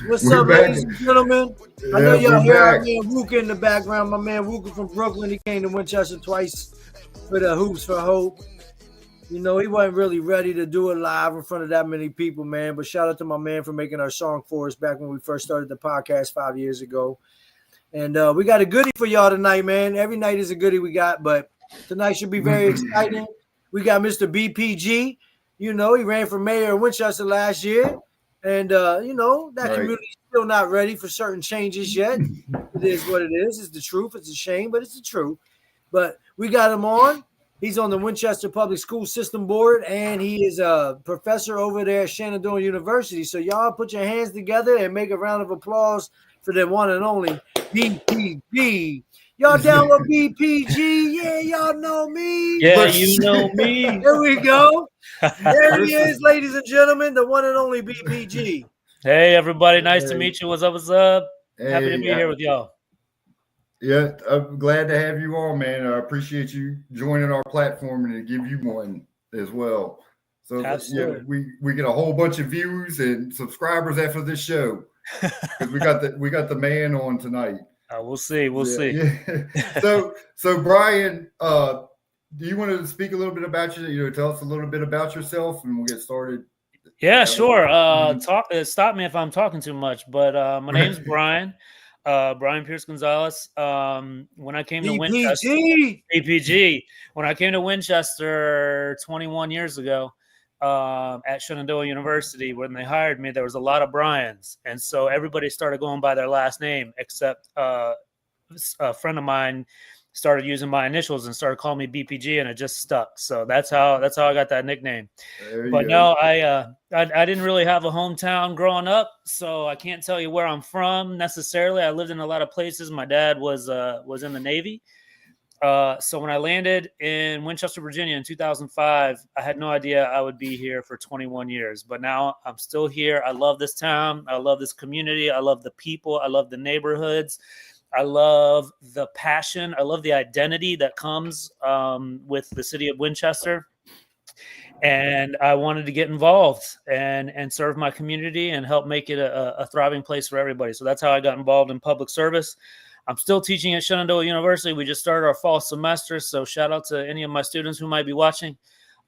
What's We're up, back. ladies and gentlemen? I know Yeah, y'all we're hear our back. man Wooka in the background. My man Wooka from Brooklyn. He came to Winchester twice for the Hoops for Hope. You know, he wasn't really ready to do it live in front of that many people, man. But shout out to my man for making our song for us back when we first started the podcast 5 years ago. And we got a goodie for y'all tonight, man. Every night is a goodie we got, but tonight should be very exciting. We got Mr. BPG. You know, he ran for mayor of Winchester last year. And, you know, that community is still not ready for certain changes yet. It is what it is. It's the truth. It's a shame, but it's the truth. But we got him on. He's on the Winchester Public School System Board, and he is a professor over there at Shenandoah University. So y'all put your hands together and make a round of applause for the one and only BPG. Y'all down with BPG? Yeah, y'all know me. Yeah, you know me. Here we go. There he is, ladies and gentlemen, the one and only BPG. Hey, everybody. Nice to meet you. What's up? What's up? Happy to Hey, be here with y'all. Yeah, I'm glad to have you on, man. I appreciate you joining our platform and to give you one as well. So yeah, we get a whole bunch of views and subscribers after this show because we got the man on tonight. We'll see. We'll see. Yeah. So Bryan, do you want to speak a little bit about tell us a little bit about yourself, and we'll get started. Yeah, sure. Stop me if I'm talking too much, but my name's Bryan. Bryan Pearce-Gonzales. When I came to Winchester, BPG, when I came to Winchester 21 years ago at Shenandoah University, when they hired me, there was a lot of Bryans. And so everybody started going by their last name, except a friend of mine started using my initials and started calling me BPG, and it just stuck. So that's how I got that nickname. But no, I didn't really have a hometown growing up, so I can't tell you where I'm from necessarily. I lived in a lot of places. My dad was in the Navy. So when I landed in Winchester, Virginia in 2005, I had no idea I would be here for 21 years. But now I'm still here. I love this town. I love this community. I love the people. I love the neighborhoods. I love the passion. I love the identity that comes with the city of Winchester. And I wanted to get involved and serve my community and help make it a thriving place for everybody. So that's how I got involved in public service. I'm still teaching at Shenandoah University. We just started our fall semester. So shout out to any of my students who might be watching.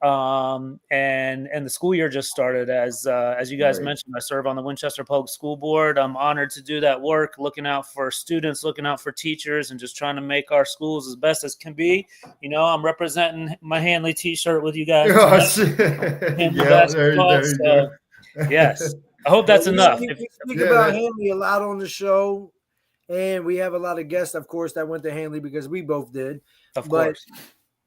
And the school year just started. As you guys mentioned, I serve on the Winchester Public School Board. I'm honored to do that work, looking out for students, looking out for teachers, and just trying to make our schools as best as can be. You know, I'm representing my Hanley t-shirt with you guys. Yes. I hope that's enough. We speak about Hanley a lot on the show, and we have a lot of guests, of course, that went to Hanley because we both did. Of course.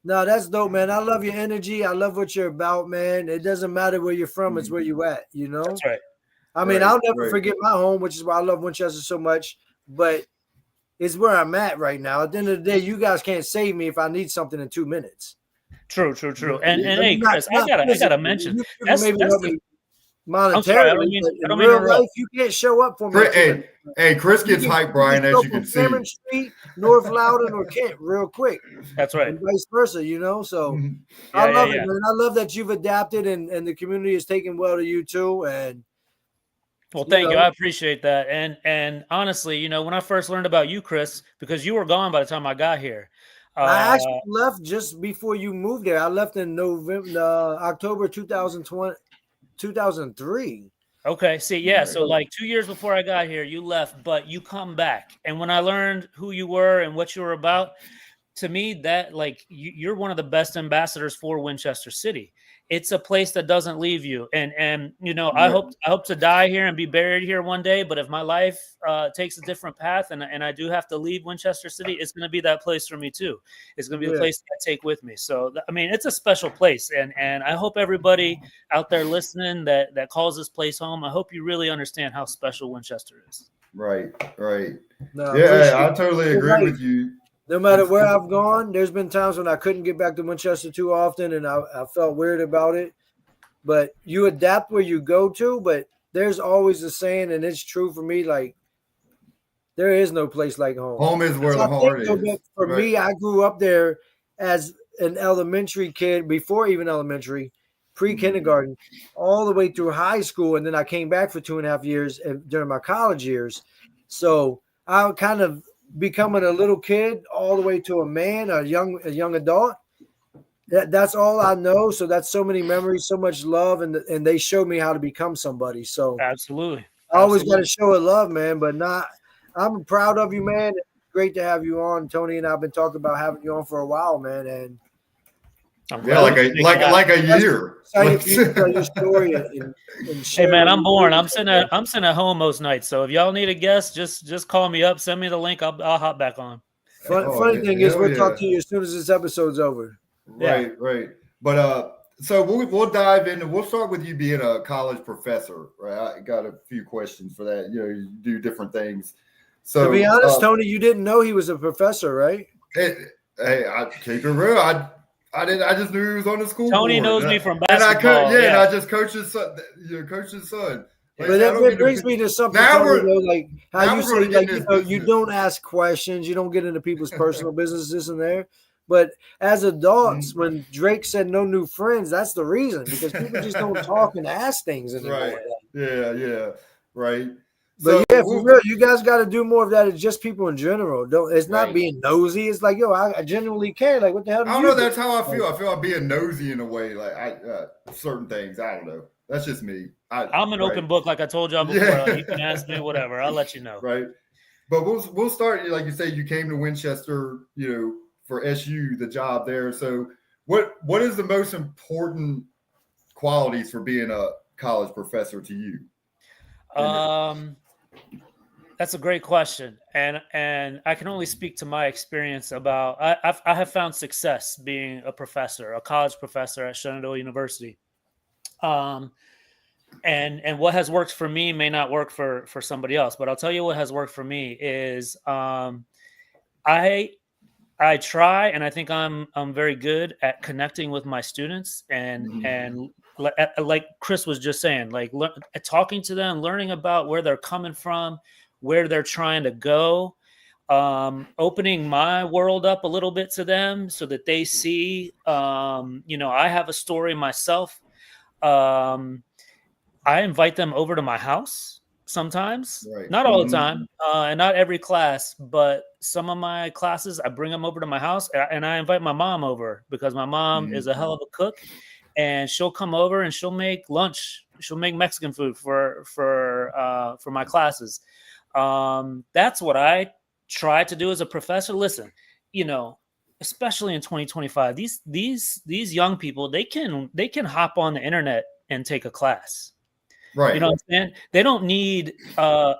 No, that's dope, man. I love your energy. I love what you're about, man. It doesn't matter where you're from. It's where you at, you know? That's right. I mean, I'll never forget my home, which is why I love Winchester so much, but it's where I'm at right now. At the end of the day, you guys can't save me if I need something in 2 minutes. True. And hey, Chris, I gotta mention. That's maybe help me monetarily, but in real life, you can't show up for me. Hey, Chris gets hyped, Bryan, as you can see. Cameron Street, North Loudon, or Kent, real quick. That's right. And vice versa, you know. So I love it, man. I love that you've adapted, and the community is taking well to you too. And well, thank you. I appreciate that. And honestly, you know, when I first learned about you, Chris, because you were gone by the time I got here. I actually left just before you moved there. I left in October 2003. Okay. See, yeah. So like 2 years before I got here, you left, but you come back. And when I learned who you were and what you were about, to me, that like you're one of the best ambassadors for Winchester City. It's a place that doesn't leave you. And you know, I hope to die here and be buried here one day. But if my life takes a different path and I do have to leave Winchester City, it's going to be that place for me too. It's going to be the place that I take with me. So, I mean, it's a special place. And I hope everybody out there listening that calls this place home, I hope you really understand how special Winchester is. Right. No, I totally agree with you. No matter where I've gone, there's been times when I couldn't get back to Winchester too often, and I felt weird about it. But you adapt where you go to, but there's always a saying, and it's true for me, like, there is no place like home. Home is where the heart is. For me, I grew up there as an elementary kid, before even elementary, pre-kindergarten, all the way through high school. And then I came back for 2.5 years during my college years. So I kind of becoming a little kid all the way to a man, a young adult. That's all I know. So that's so many memories, so much love, and they showed me how to become somebody. So absolutely, I always got to show a love, man. But I'm proud of you, man. It's great to have you on. Tony and I've been talking about having you on for a while, man. And like a year. Excited for you to tell your story and hey man, I'm bored. I'm sitting at home most nights. So if y'all need a guest, just call me up, send me the link. I'll hop back on. Funny thing is, we'll talk to you as soon as this episode's over. Right. But so we'll dive in and we'll start with you being a college professor, right? I got a few questions for that. You do different things. So to be honest, Tony, you didn't know he was a professor, right? Hey, I keep it real. I didn't. I just knew he was on the school Tony board. knows me from basketball. And I just coach his son. Like, but that brings me to something, like how you say, like, you don't ask questions, you don't get into people's personal business, this and there. But as adults, when Drake said no new friends, that's the reason, because people just don't talk and ask things anymore. Right. Yeah. Right. But for real, you guys got to do more of that. It's just people in general. It's not being nosy. It's like, I genuinely care. Like, what the hell? I don't know. That's how I feel. I feel like being nosy in a way. Like certain things. I don't know. That's just me. I'm an open book, like I told y'all before. Yeah. Like, you can ask me whatever. I'll let you know. Right. But we'll start. Like you say, you came to Winchester, for SU, the job there. So what is the most important qualities for being a college professor to you? That's a great question, and I can only speak to my experience about. I have found success being a professor, a college professor at Shenandoah University. And what has worked for me may not work for somebody else, but I'll tell you what has worked for me is I try, and I think I'm very good at connecting with my students and like Chris was just saying, like talking to them, learning about where they're coming from, where they're trying to go, opening my world up a little bit to them so that they see, I have a story myself. I invite them over to my house sometimes, not all the time, and not every class, but some of my classes, I bring them over to my house, and I invite my mom over because my mom is a hell of a cook, and she'll come over and she'll make lunch. She'll make Mexican food for my classes. That's what I try to do as a professor. Listen, especially in 2025, these young people, they can hop on the internet and take a class. Right. You know what I'm saying? They don't need I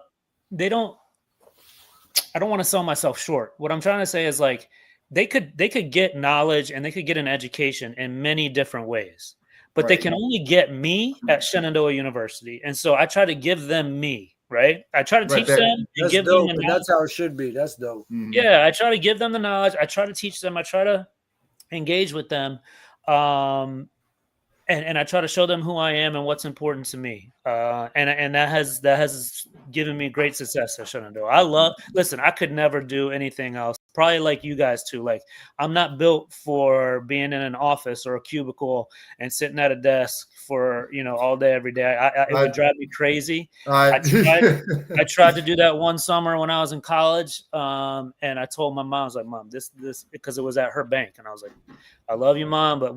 don't want to sell myself short. What I'm trying to say is, like, they could get knowledge and they could get an education in many different ways, but they can only get me at Shenandoah University. And so I try to give them me, right? I try to teach them and give them the knowledge. That's how it should be. That's dope. Yeah, I try to give them the knowledge. I try to teach them. I try to engage with them. And I try to show them who I am and what's important to me. And that has given me great success at Shenandoah. Listen, I could never do anything else. Probably like you guys too. Like, I'm not built for being in an office or a cubicle and sitting at a desk for, all day, every day. It would drive me crazy. I tried to do that one summer when I was in college. And I told my mom, I was like, Mom, this, because it was at her bank. And I was like, I love you, Mom, but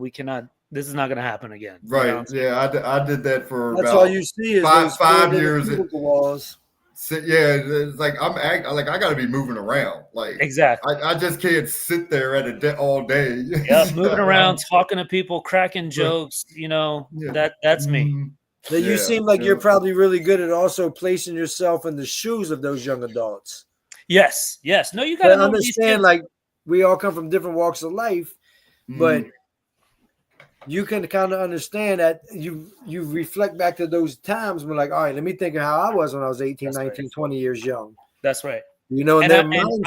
this is not going to happen again. Right. Yeah. I did that for that's all you see is five years. Walls. It's like I got to be moving around. Like, exactly. I just can't sit there all day. Yeah, moving around, talking to people, cracking jokes. That's me. You seem like you're probably really good at also placing yourself in the shoes of those young adults. Yes. No, you got to understand. Like, we all come from different walks of life, but you can kind of understand that you reflect back to those times when, like, all right, let me think of how I was when I was 18, 19, 20 years young. That's right. And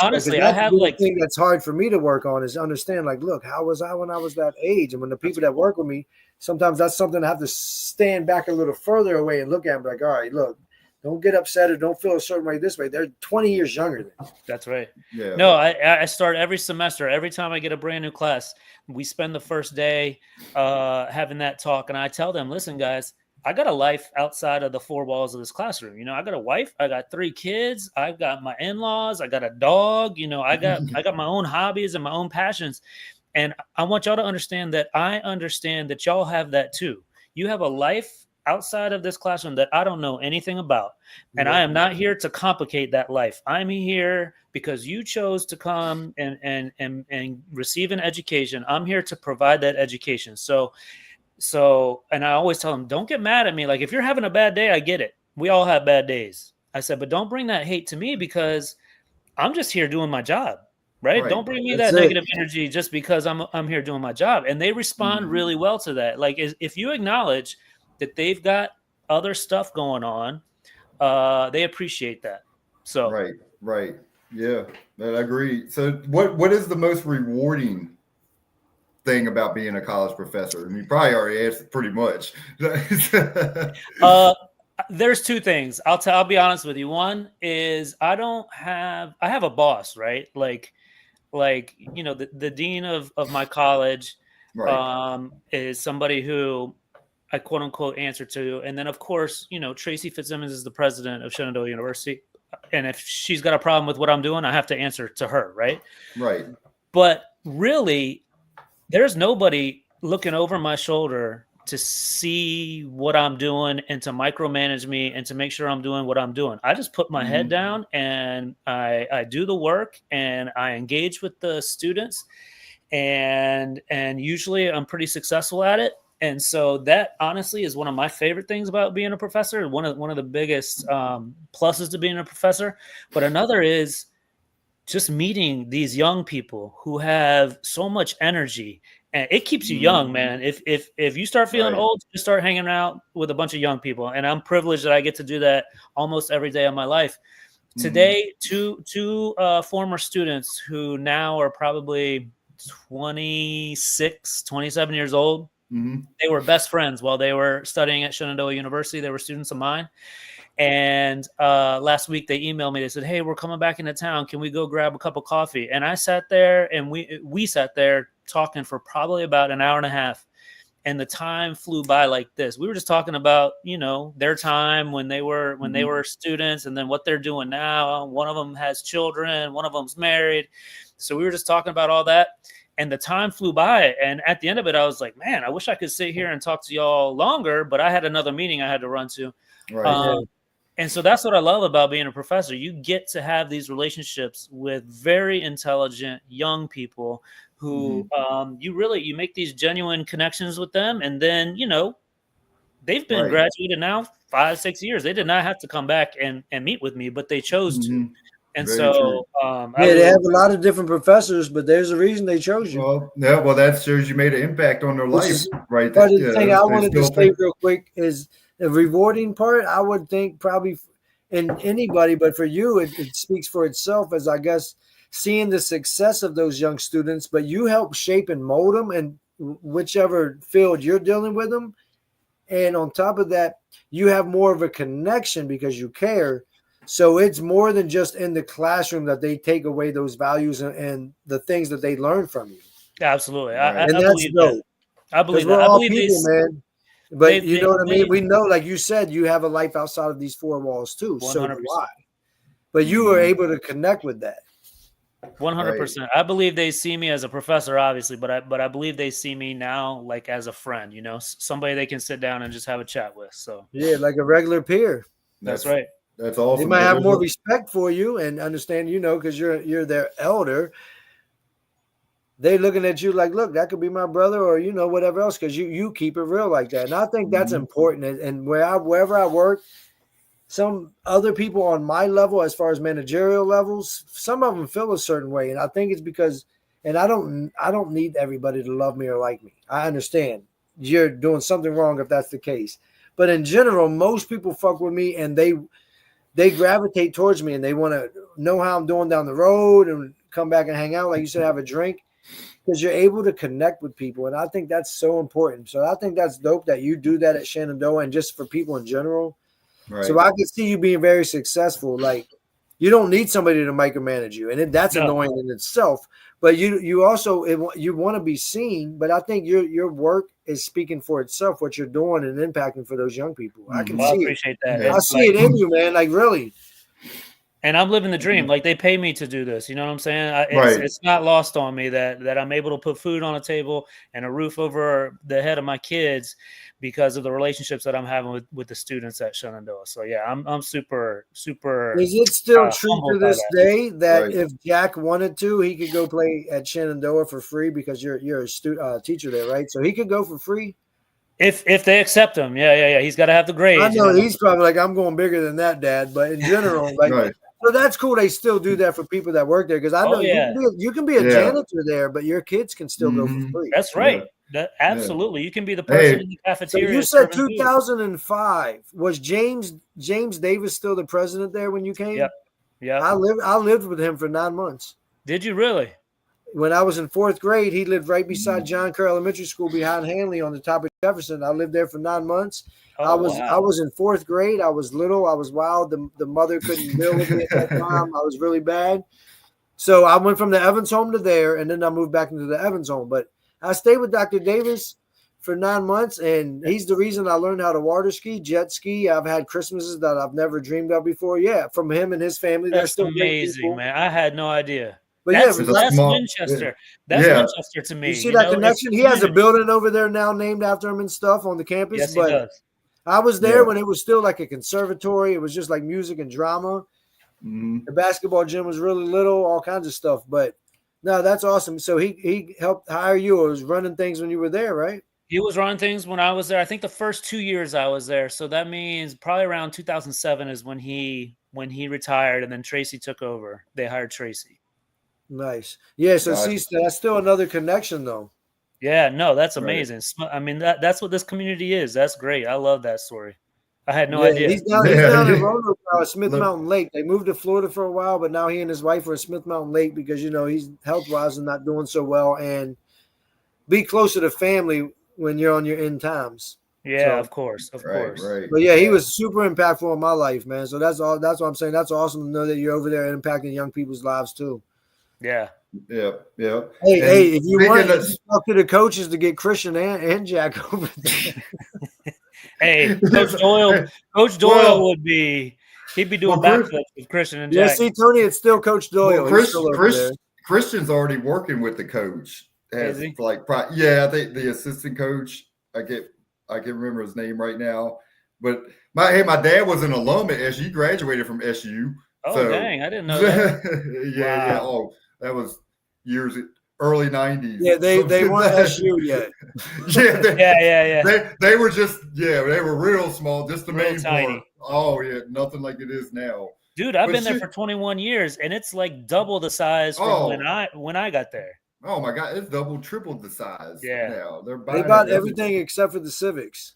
honestly, I have the thing that's hard for me to work on is understand, like, look, how was I when I was that age? And when the people that work with me, sometimes that's something I have to stand back a little further away and look at and be like, all right, look, Don't get upset or don't feel a certain way this way. They're 20 years younger than you. That's right. Yeah. No, I start every semester. Every time I get a brand new class, we spend the first day having that talk. And I tell them, listen, guys, I got a life outside of the four walls of this classroom. You know, I got a wife, I got 3 kids, I've got my in-laws, I got a dog, you know, I got my own hobbies and my own passions. And I want y'all to understand that I understand that y'all have that too. You have a life outside of this classroom that I don't know anything about. And I am not here to complicate that life. I'm here because you chose to come and receive an education. I'm here to provide that education. So, and I always tell them, don't get mad at me. Like, if you're having a bad day, I get it. We all have bad days. I said, but don't bring that hate to me because I'm just here doing my job, right? Don't bring me that negative energy just because I'm here doing my job. And they respond really well to that. Like, if you acknowledge that they've got other stuff going on, they appreciate that. So, right. Yeah, I agree. So what is the most rewarding thing about being a college professor? And you probably already answered pretty much. There's 2 things. I'll be honest with you. One is I have a boss, right? Like, you know, the dean of my college is somebody who I quote unquote answer to. And then of course, you know, Tracy Fitzsimmons is the president of Shenandoah University. And if she's got a problem with what I'm doing, I have to answer to her. Right. But really, there's nobody looking over my shoulder to see what I'm doing and to micromanage me and to make sure I'm doing what I'm doing. I just put my head down and I do the work and I engage with the students and usually I'm pretty successful at it. And so that honestly is one of my favorite things about being a professor. One of the biggest pluses to being a professor. But another is just meeting these young people who have so much energy, and it keeps you young, man. If you start feeling old, you start hanging out with a bunch of young people. And I'm privileged that I get to do that almost every day of my life. Today, two former students who now are probably 26, 27 years old. They were best friends while they were studying at Shenandoah University. They were students of mine. And last week they emailed me. They said, "Hey, we're coming back into town. Can we go grab a cup of coffee?" And I sat there and we sat there talking for probably about an hour and a half. And the time flew by like this. We were just talking about, you know, their time when they were students and then what they're doing now. One of them has children. One of them's married. So we were just talking about all that. And the time flew by. And at the end of it, I was like, man, I wish I could sit here and talk to y'all longer. But I had another meeting I had to run to. And so that's what I love about being a professor. You get to have these relationships with very intelligent young people who you make these genuine connections with them. And then, you know, they've been graduated now 5-6 years. They did not have to come back and meet with me, but they chose to. And Very so, they have a lot of different professors, but there's a reason they chose you. Well, that shows you made an impact on their life, right? But the thing I wanted to say real quick is the rewarding part. I would think probably in anybody, but for you, it speaks for itself as I guess seeing the success of those young students, but you help shape and mold them in whichever field you're dealing with them. And on top of that, you have more of a connection because you care. So it's more than just in the classroom that they take away those values and the things that they learn from you. Absolutely. And that's dope. I believe that. We're all people, man. But you know what I mean? We know, like you said, you have a life outside of these 4 walls too. 100%. So do I. But you were able to connect with that. 100%. I believe they see me as a professor, obviously, but I believe they see me now like as a friend, you know, somebody they can sit down and just have a chat with. So yeah, like a regular peer. That's right. That's awesome. They might have more respect for you and understand, you know, because you're their elder. They're looking at you like, look, that could be my brother, or you know, whatever else, because you keep it real like that. And I think that's important. And wherever I work, some other people on my level, as far as managerial levels, some of them feel a certain way, and I think it's because. And I don't need everybody to love me or like me. I understand you're doing something wrong if that's the case. But in general, most people fuck with me and they gravitate towards me and they want to know how I'm doing down the road and come back and hang out, like you said, have a drink, because you're able to connect with people. And I think that's so important. So I think that's dope that you do that at Shenandoah and just for people in general. Right. So I could see you being very successful. Like, you don't need somebody to micromanage you, and that's annoying in itself. But you also you want to be seen. But I think your work is speaking for itself. What you're doing and impacting for those young people, I can see I appreciate that. I see it in you, man. Like, really. And I'm living the dream. Like, they pay me to do this. You know what I'm saying? It's not lost on me that I'm able to put food on a table and a roof over the head of my kids because of the relationships that I'm having with the students at Shenandoah. So yeah, I'm super. Is it still true to this day that if Jack wanted to, he could go play at Shenandoah for free because you're a teacher there, right? So he could go for free. If they accept him, yeah. He's got to have the grades. I know he's probably like, I'm going bigger than that, Dad. But in general, like, so that's cool. They still do that for people that work there because I know you can be a janitor there, but your kids can still go for free. That's right. Absolutely, you can be the person in the cafeteria. So you said 2005 was James Davis still the president there when you came? Yep. Yeah. I lived with him for 9 months. Did you really? When I was in 4th grade, he lived right beside John Kerr Elementary School behind Hanley on the top of Jefferson. I lived there for 9 months. I was in 4th grade. I was little. I was wild. The mother couldn't deal with me at that time. I was really bad. So I went from the Evans home to there, and then I moved back into the Evans home. But I stayed with Dr. Davis for 9 months, and he's the reason I learned how to water ski, jet ski. I've had Christmases that I've never dreamed of before. Yeah, from him and his family. That's amazing, man. I had no idea. But that's Winchester. That's Winchester to me. You see that connection? He has a building over there now named after him and stuff on the campus. Yes, but he does. I was there when it was still like a conservatory. It was just like music and drama. The basketball gym was really little, all kinds of stuff. But no, that's awesome. So he helped hire you or was running things when you were there, right? He was running things when I was there. I think the first 2 years I was there. So that means probably around 2007 is when he retired, and then Tracy took over. They hired Tracy. Nice. Yeah, so see, that's still another connection, though. Yeah, no, that's amazing. I mean, that's what this community is. That's great. I love that story. I had no idea. He's down in Roanoke now at Smith Mountain Lake. They moved to Florida for a while, but now he and his wife are at Smith Mountain Lake because, he's health-wise and not doing so well. And be closer to family when you're on your end times. Yeah, of course. Right. But yeah, he was super impactful in my life, man. So that's all. That's what I'm saying. That's awesome to know that you're over there impacting young people's lives too. Yeah. Hey, if you want to talk to the coaches to get Christian and Jack over there. Hey, Coach Doyle would be. He'd be doing backflips with Christian and Jack. Yeah, see, Tony, it's still Coach Doyle. Christian's already working with the coach. Is he? I think the assistant coach. I can't remember his name right now. But my dad was an alum at SU. Graduated from SU. Oh, dang! I didn't know that. Yeah. Oh, that was early 90s. Yeah, they weren't SU yet. Yeah. They were just they were real small, just the main tiny part. Oh yeah, nothing like it is now. Dude, I've been there for 21 years, and it's like double the size from when I got there. Oh my God, it's tripled the size. Yeah, now they bought everything except for the Civics.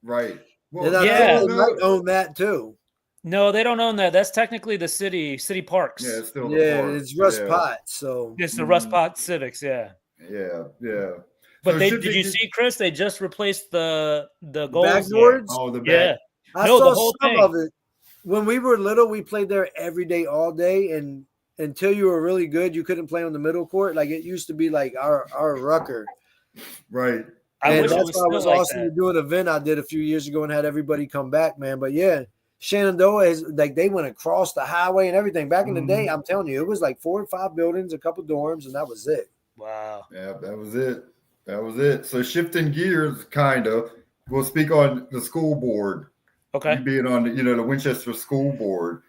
Right. Well, they might own that too. No, they don't own that. That's technically the city parks. Yeah, it's still it's Russ Potts. So it's the Russ Potts Civics. Yeah. But did you see, Chris? They just replaced the goals. Backboards. Oh, the back. Yeah. I saw some of it. When we were little, we played there every day, all day, and until you were really good, you couldn't play on the middle court. Like it used to be like our rucker. Right. I wish that's it why it was like awesome that. to do an event I did a few years ago and had everybody come back, man. But yeah, Shenandoah is like they went across the highway and everything. Back in the day, I'm telling you, it was like 4 or 5 buildings, a couple dorms, and that was it. Wow. Yeah, that was it. So shifting gears, kind of, we'll speak on the school board. Okay. You being on the Winchester school board.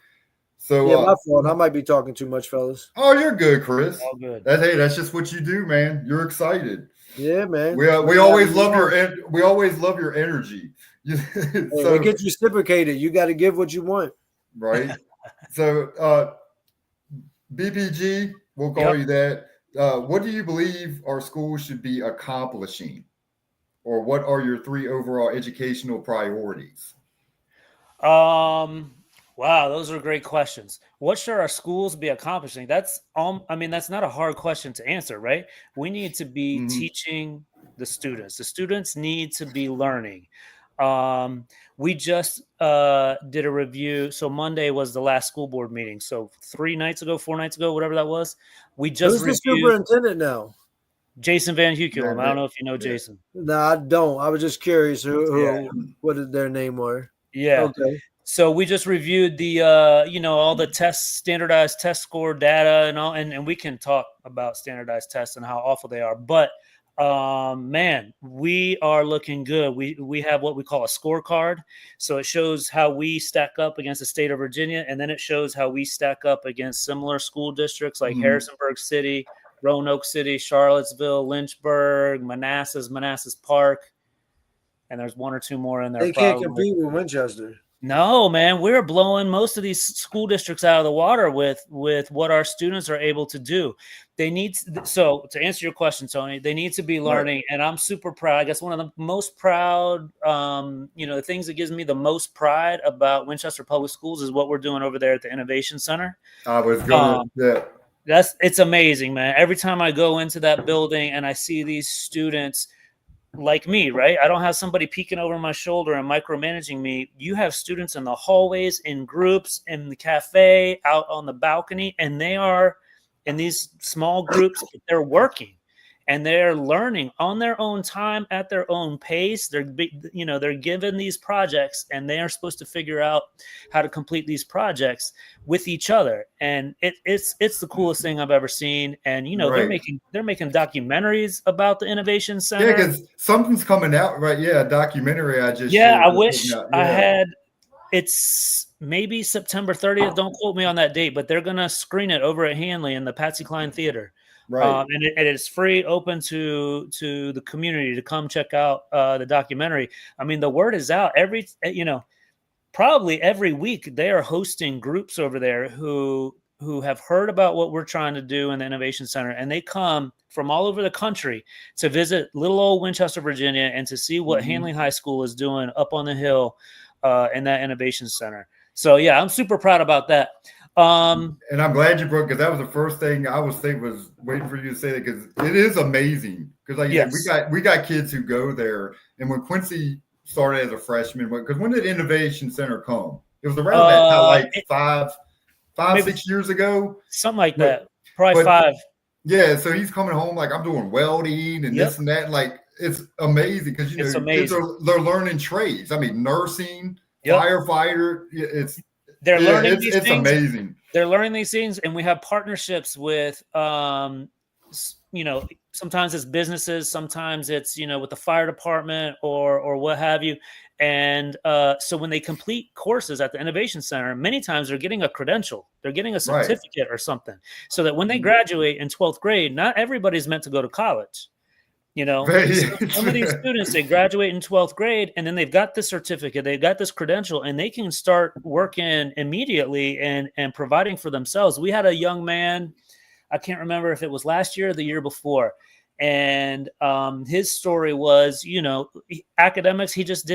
So yeah, my fault. I might be talking too much, fellas. Oh, you're good, Chris. All good. That's just what you do, man. You're excited. Yeah, man. We always love your energy. It gets reciprocated. You got to give what you want. Right. So BPG, we'll call you that. What do you believe our schools should be accomplishing? Or what are your 3 overall educational priorities? Wow, those are great questions. What should our schools be accomplishing? That's that's not a hard question to answer, right? We need to be teaching the students. The students need to be learning. We just did a review. So Monday was the last school board meeting. So 4 nights ago, whatever that was, we just Who's the superintendent now? Jason Van Huculum. I don't know if you know Jason. No, I don't. I was just curious what their name were. Yeah. Okay. So we just reviewed the all the tests, standardized test score data and all, and we can talk about standardized tests and how awful they are. But man, we are looking good. We have what we call a scorecard. So it shows how we stack up against the state of Virginia, and then it shows how we stack up against similar school districts like Harrisonburg City, Roanoke City, Charlottesville, Lynchburg, Manassas Park, and there's one or two more in there. They can't compete with Winchester. No, man, we're blowing most of these school districts out of the water with what our students are able to do. They need so to answer your question, Tony, they need to be learning, right. And I'm super proud. I guess one of the most proud, the things that gives me the most pride about Winchester Public Schools is what we're doing over there at the Innovation Center. I was going it's amazing, man. Every time I go into that building and I see these students like me, right? I don't have somebody peeking over my shoulder and micromanaging me. You have students in the hallways, in groups, in the cafe, out on the balcony, and they are in these small groups. They're working and they're learning on their own time at their own pace. They're given these projects and they are supposed to figure out how to complete these projects with each other. And it's the coolest thing I've ever seen. And right. they're making documentaries about the Innovation Center. Yeah, because something's coming out, right? Yeah, a documentary. I wish I had. It's maybe September 30th. Don't quote me on that date, but they're gonna screen it over at Hanley in the Patsy Cline Theater. Right. And it's free, open to the community to come check out the documentary. I mean, the word is out. Probably every week they are hosting groups over there who have heard about what we're trying to do in the Innovation Center, and they come from all over the country to visit little old Winchester, Virginia, and to see what Hanley High School is doing up on the hill in that Innovation Center. So yeah, I'm super proud about that. And I'm glad you broke, because that was the first thing I was waiting for you to say that, because it is amazing. Because we got kids who go there, and when Quincy started as a freshman, because when did Innovation Center come? It was around that time, like 6 years ago, something like that. Probably 5. Yeah, so he's coming home like, I'm doing welding and this and that. Like, it's amazing because kids they're learning trades. I mean, nursing, firefighter. They're learning these things. It's amazing. They're learning these things, and we have partnerships with, sometimes it's businesses, sometimes it's, with the fire department or what have you. And so when they complete courses at the Innovation Center, many times they're getting a credential. They're getting a certificate or something, so that when they graduate in 12th grade, not everybody's meant to go to college. Some of these students, they graduate in 12th grade and then they've got this certificate, they've got this credential, and they can start working immediately and providing for themselves. We had a young man, I can't remember if it was last year or the year before, and his story was, academics, he just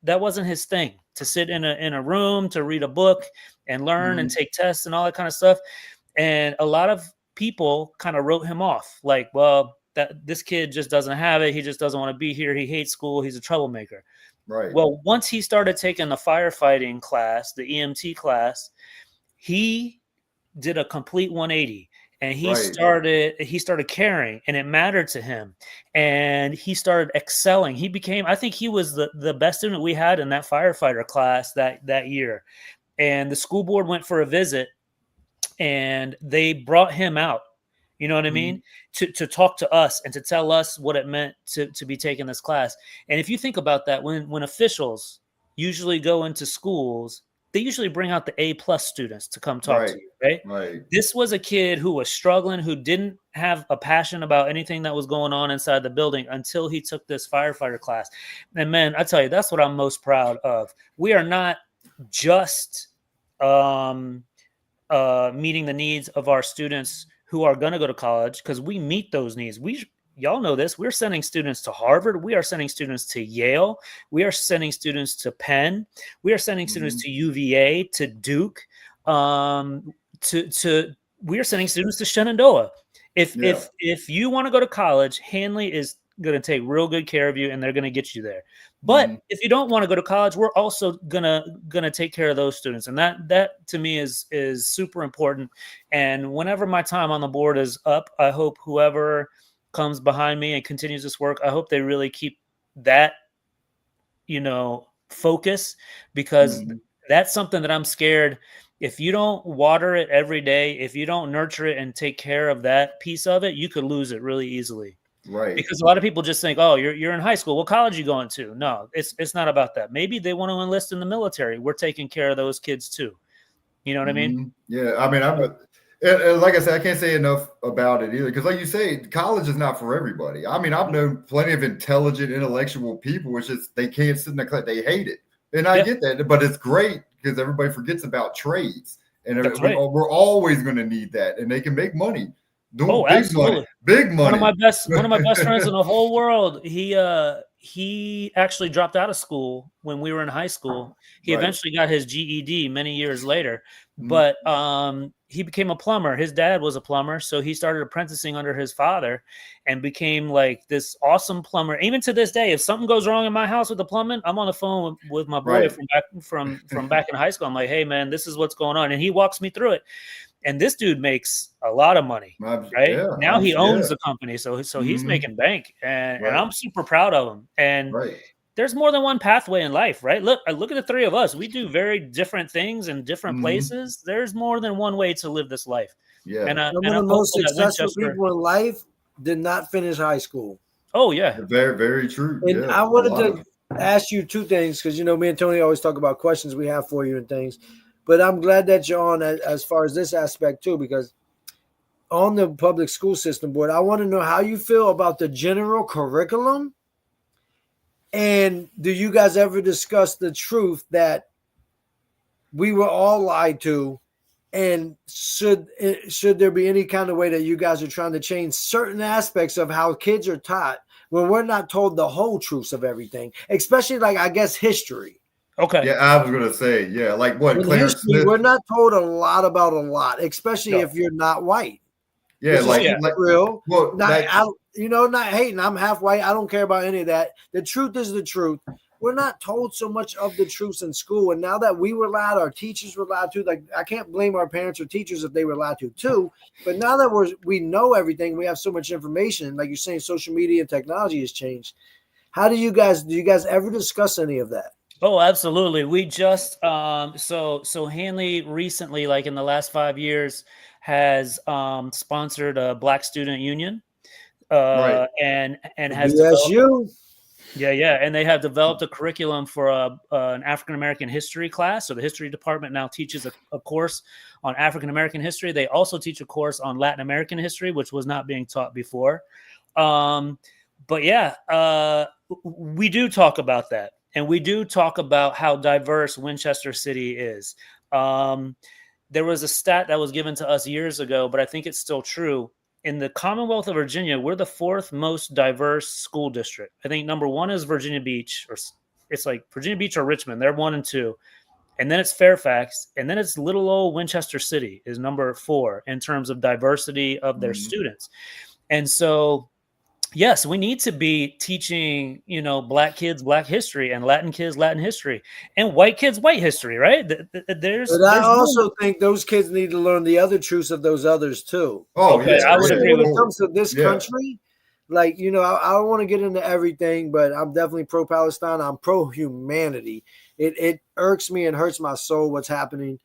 that wasn't his thing, to sit in a room, to read a book and learn and take tests and all that kind of stuff. And a lot of people kind of wrote him off, like, well, that this kid just doesn't have it. He just doesn't want to be here. He hates school. He's a troublemaker. Right. Well, once he started taking the firefighting class, the EMT class, he did a complete 180, and he started caring, and it mattered to him, and he started excelling. I think he was the best student we had in that firefighter class that year. And the school board went for a visit, and they brought him out. You know what I mean? To talk to us and to tell us what it meant to be taking this class. And if you think about that, when officials usually go into schools, they usually bring out the A+ students to come talk to you, right? Right. This was a kid who was struggling, who didn't have a passion about anything that was going on inside the building until he took this firefighter class. And man, I tell you, that's what I'm most proud of. We are not just meeting the needs of our students who are going to go to college, because we meet those needs. Y'all know this. We're sending students to Harvard. We are sending students to Yale. We are sending students to Penn. We are sending students to UVA, to Duke. We are sending students to Shenandoah. If you want to go to college, Hanley is gonna take real good care of you, and they're gonna get you there. But if you don't want to go to college, we're also gonna take care of those students, and that to me is super important. And whenever my time on the board is up, I hope whoever comes behind me and continues this work, I hope they really keep that, focus, because that's something that I'm scared. If you don't water it every day, if you don't nurture it and take care of that piece of it, you could lose it really easily. Right. Because a lot of people just think, oh, you're in high school. What college are you going to? No, it's not about that. Maybe they want to enlist in the military. We're taking care of those kids too. You know what I mean? Yeah. I mean, like I said, I can't say enough about it either. Because like you say, college is not for everybody. I mean, I've known plenty of intelligent, intellectual people, which is they can't sit in the class. They hate it. And I get that, but it's great because everybody forgets about trades. And we're always going to need that. And they can make money. Big money. One of my best friends in the whole world. He actually dropped out of school when we were in high school. He eventually got his GED many years later, but he became a plumber. His dad was a plumber, so he started apprenticing under his father and became like this awesome plumber. Even to this day, if something goes wrong in my house with the plumbing, I'm on the phone with my boy from back in high school. I'm like, hey man, this is what's going on, and he walks me through it. And this dude makes a lot of money, right? Yeah, now he owns the company, so he's making bank, and I'm super proud of him. And there's more than one pathway in life, right? Look at the three of us. We do very different things in different places. There's more than one way to live this life. Yeah, and some of the most successful people in life did not finish high school. Oh yeah, very, very true. And I wanted to ask you two things because me and Tony always talk about questions we have for you and things. But I'm glad that you're on as far as this aspect too, because on the public school system board, I want to know how you feel about the general curriculum. And do you guys ever discuss the truth that we were all lied to? And should there be any kind of way that you guys are trying to change certain aspects of how kids are taught when we're not told the whole truths of everything, especially like, I guess, history? Okay. Yeah, I was gonna say, like what Clarence Smith. We're not told a lot about a lot, especially if you're not white. Yeah, like real. Well, not hating. I'm half white. I don't care about any of that. The truth is the truth. We're not told so much of the truths in school, and now that we were allowed, our teachers were allowed to. Like, I can't blame our parents or teachers if they were allowed to too. But now that we know everything, we have so much information. Like you're saying, social media and technology has changed. How do you guys ever discuss any of that? Oh, absolutely. We just so Hanley recently, like in the last 5 years, has sponsored a Black Student Union, and has BSU. And they have developed a curriculum for an African American history class. So the history department now teaches a course on African American history. They also teach a course on Latin American history, which was not being taught before. But we do talk about that. And we do talk about how diverse Winchester City is. There was a stat that was given to us years ago, but I think it's still true. In the Commonwealth of Virginia, we're the fourth most diverse school district. I think number one is Virginia Beach, or it's like Virginia Beach or Richmond. They're 1 and 2. And then it's Fairfax. And then it's little old Winchester City is number 4 in terms of diversity of their students. And so, yes, we need to be teaching, Black kids Black history and Latin kids Latin history and white kids white history, right? I also think those kids need to learn the other truths of those others too. Oh, okay, I would agree. When it comes to this country, like, I don't want to get into everything, but I'm definitely pro-Palestine. I'm pro-humanity. It irks me and hurts my soul what's happening.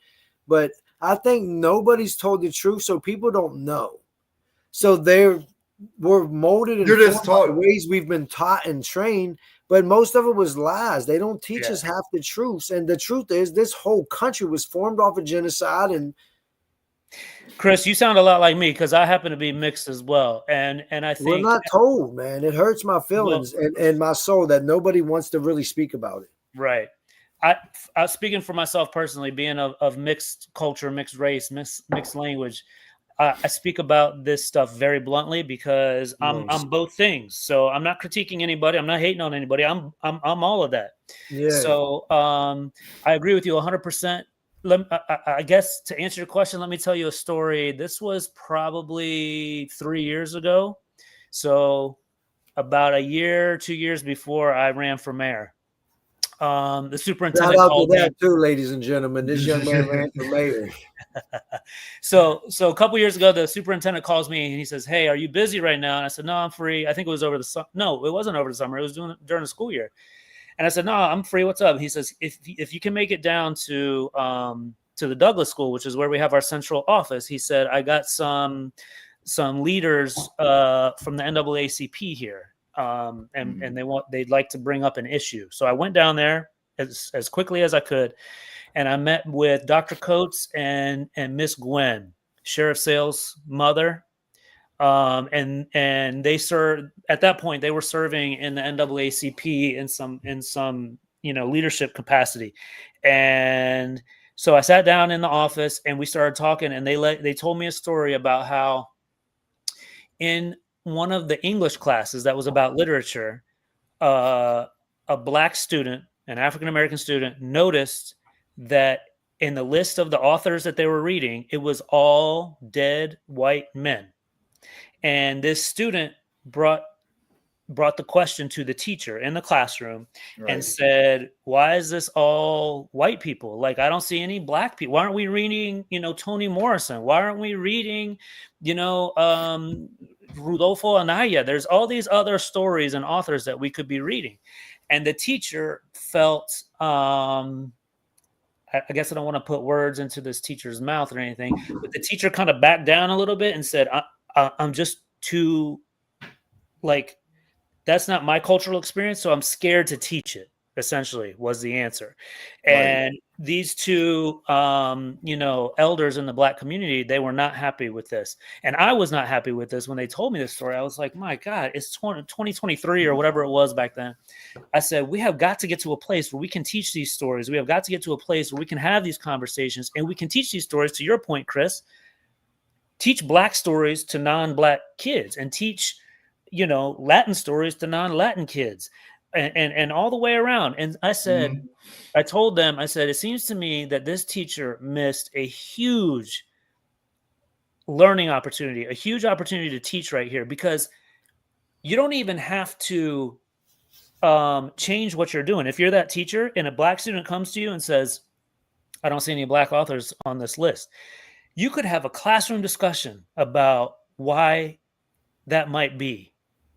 But I think nobody's told the truth, so people don't know. So we're molded in the ways we've been taught and trained, but most of it was lies. They don't teach us half the truths. And the truth is this whole country was formed off of genocide. And Chris, you sound a lot like me because I happen to be mixed as well. And I think we're not told, man. It hurts my feelings and my soul that nobody wants to really speak about it. Right. I speaking for myself personally, being of mixed culture, mixed race, mixed language, I speak about this stuff very bluntly because I'm both things. So I'm not critiquing anybody. I'm not hating on anybody. I'm all of that. Yeah. So I agree with you 100%. I guess to answer your question, let me tell you a story. This was probably 3 years ago. So about a year, 2 years before I ran for mayor. The Shout superintendent out to called me. that too, ladies and gentlemen. This young man ran for mayor. So a couple years ago, the superintendent calls me and he says, "Hey, are you busy right now?" And I said, "No, I'm free." I think it was over the summer. No, it wasn't over the summer. It was during the school year. And I said, "No, I'm free. What's up?" He says, "If you can make it down to the Douglas School, which is where we have our central office," he said, "I got some leaders from the NAACP here, and they'd like to bring up an issue." So I went down there as quickly as I could, and I met with Dr. Coates and Miss Gwen, Sheriff Sales' mother. And they served at that point. They were serving in the NAACP in some leadership capacity, and so I sat down in the office and we started talking. And they told me a story about how in one of the English classes that was about literature, a Black student, an African American student, noticed that in the list of the authors that they were reading, it was all dead white men. And this student brought the question to the teacher in the classroom and said, "Why is this all white people? Like, I don't see any Black people. Why aren't we reading, Toni Morrison? Why aren't we reading, Rudolfo Anaya? There's all these other stories and authors that we could be reading." And the teacher felt, I guess I don't want to put words into this teacher's mouth or anything, but the teacher kind of backed down a little bit and said, I'm just too, like, that's not my cultural experience, so I'm scared to teach it, essentially, was the answer. Right. And these two, elders in the Black community, they were not happy with this. And I was not happy with this when they told me this story. I was like, my God, it's 2023 or whatever it was back then. I said, we have got to get to a place where we can teach these stories. We have got to get to a place where we can have these conversations and we can teach these stories. To your point, Chris, teach Black stories to non-Black kids and teach, Latin stories to non-Latin kids and all the way around. And I said, I told them, I said, it seems to me that this teacher missed a huge learning opportunity, a huge opportunity to teach right here, because you don't even have to change what you're doing. If you're that teacher and a Black student comes to you and says, I don't see any Black authors on this list, you could have a classroom discussion about why that might be.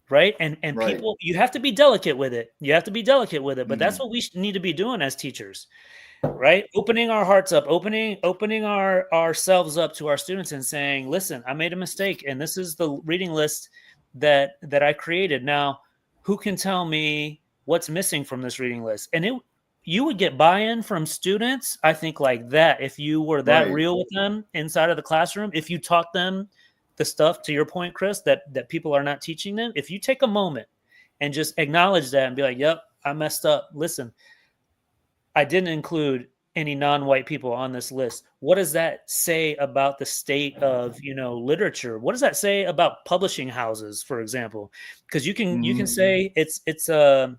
Right. And right. People, you have to be delicate with it. But that's what we need to be doing as teachers. Right. Opening our hearts up, opening ourselves up to our students and saying, listen, I made a mistake. And this is the reading list that I created. Now, who can tell me what's missing from this reading list? And you would get buy-in from students, I think, like that, if you were that real with them inside of the classroom, if you taught them the stuff, to your point, Chris, that people are not teaching them. If you take a moment and just acknowledge that and be like, yep, I messed up. Listen, I didn't include any non-white people on this list. What does that say about the state of, literature? What does that say about publishing houses, for example? Because you can say it's a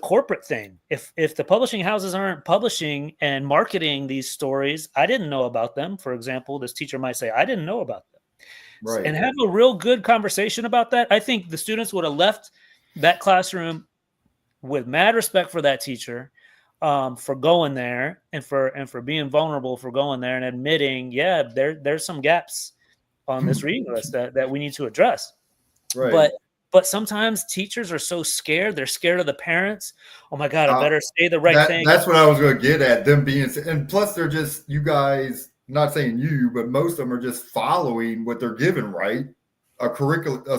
corporate thing. If the publishing houses aren't publishing and marketing these stories, I didn't know about them. For example, this teacher might say, I didn't know about them. Right. And have a real good conversation about that. I think the students would have left that classroom with mad respect for that teacher, for going there and for being vulnerable, for going there and admitting, there's some gaps on this reading list that we need to address. Right. But sometimes teachers are so scared. They're scared of the parents. Oh my God, I better say the right thing. That's what I was going to get at, them being, and plus they're just, you guys, not saying you, but most of them are just following what they're given, right? A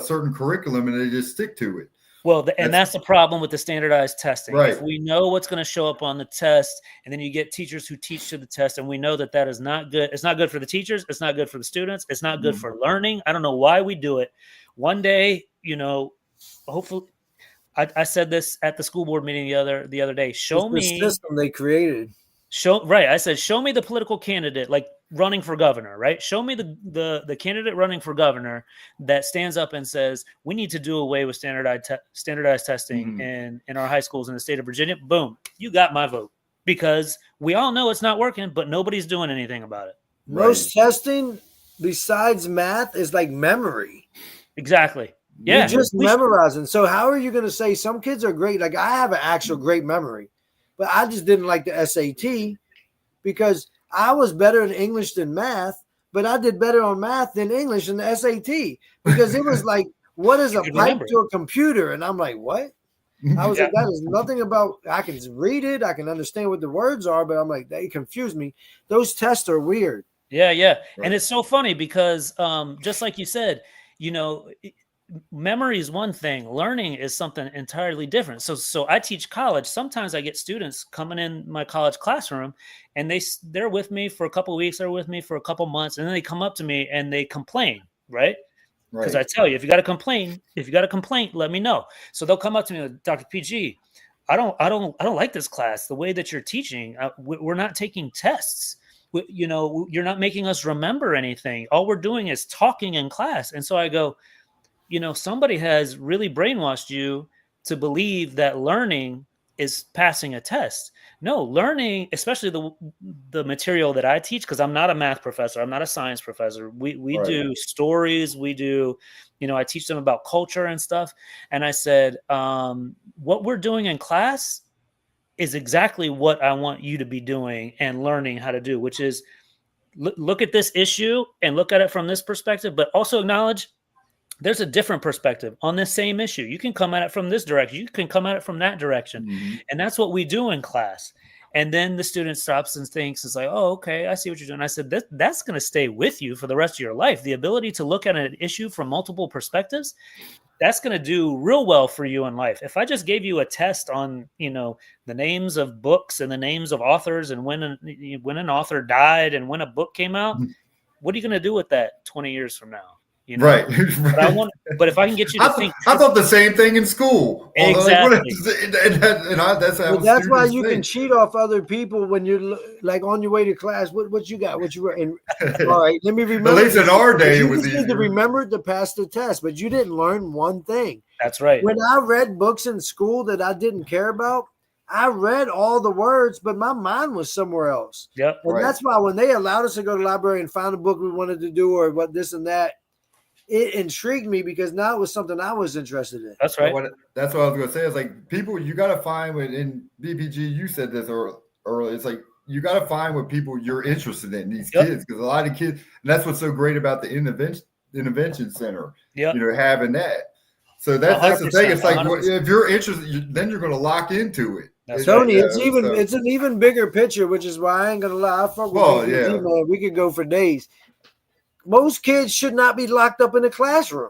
certain curriculum, and they just stick to it. Well, that's the problem with the standardized testing. Right. If we know what's going to show up on the test, and then you get teachers who teach to the test, and we know that is not good. It's not good for the teachers. It's not good for the students. It's not good for learning. I don't know why we do it. One day, hopefully, I said this at the school board meeting the other day. Show me the system they created. I said, show me the political candidate, like running for governor, right? Show me the candidate running for governor that stands up and says, we need to do away with standardized testing in our high schools in the state of Virginia. Boom, you got my vote, because we all know it's not working, but nobody's doing anything about it. Most testing besides math is like memory. Exactly. Yeah, you're just memorizing. So how are you going to say some kids are great? Like I have an actual great memory, but I just didn't like the SAT because I was better in English than math, but I did better on math than English in the SAT because it was like, what is a pipe to a computer? And I'm like, what? I was like, that is nothing about, I can read it. I can understand what the words are, but I'm like, they confuse me. Those tests are weird. Yeah. Right. And it's so funny because just like you said, memory is one thing. Learning is something entirely different. So I teach college. Sometimes I get students coming in my college classroom and they're with me for a couple of weeks. They're with me for a couple of months. And then they come up to me and they complain, right? Because I tell you, if you got a complaint, let me know. So they'll come up to me like, Dr. PG, I don't like this class. The way that you're teaching, we're not taking tests. You're not making us remember anything. All we're doing is talking in class. And so I go, somebody has really brainwashed you to believe that learning is passing a test. No, learning, especially the material that I teach, because I'm not a math professor, I'm not a science professor. We do stories, we do, I teach them about culture and stuff. And I said, what we're doing in class is exactly what I want you to be doing and learning how to do, which is look at this issue and look at it from this perspective, but also acknowledge there's a different perspective on this same issue. You can come at it from this direction. You can come at it from that direction. Mm-hmm. And that's what we do in class. And then the student stops and thinks, it's like, oh, okay, I see what you're doing. I said, that's going to stay with you for the rest of your life. The ability to look at an issue from multiple perspectives, that's going to do real well for you in life. If I just gave you a test on, the names of books and the names of authors and when an author died and when a book came out, what are you going to do with that 20 years from now? Right. But if I can get you to think, I thought the same thing in school. Exactly. That's why you can cheat off other people when you're like on your way to class. What you got? What you were in? All right, let me remember. At least in our day, it was easier. You need to remember to pass the test, but you didn't learn one thing. That's right. When I read books in school that I didn't care about, I read all the words, but my mind was somewhere else. Yep. And that's why when they allowed us to go to the library and find a book we wanted to do or what this and that, it intrigued me because now it was something I was interested in. That's right. That's what I was going to say. It's like people, you got to find in BPG, you said this earlier. It's like you got to find what people you're interested in, these kids, because a lot of kids, and that's what's so great about the intervention center, having that. So that's the thing. It's like if you're interested, then you're going to lock into it. That's Tony, it's an even bigger picture, which is why I ain't going to lie. I fuck with BPG, man. We could go for days. Most kids should not be locked up in a classroom.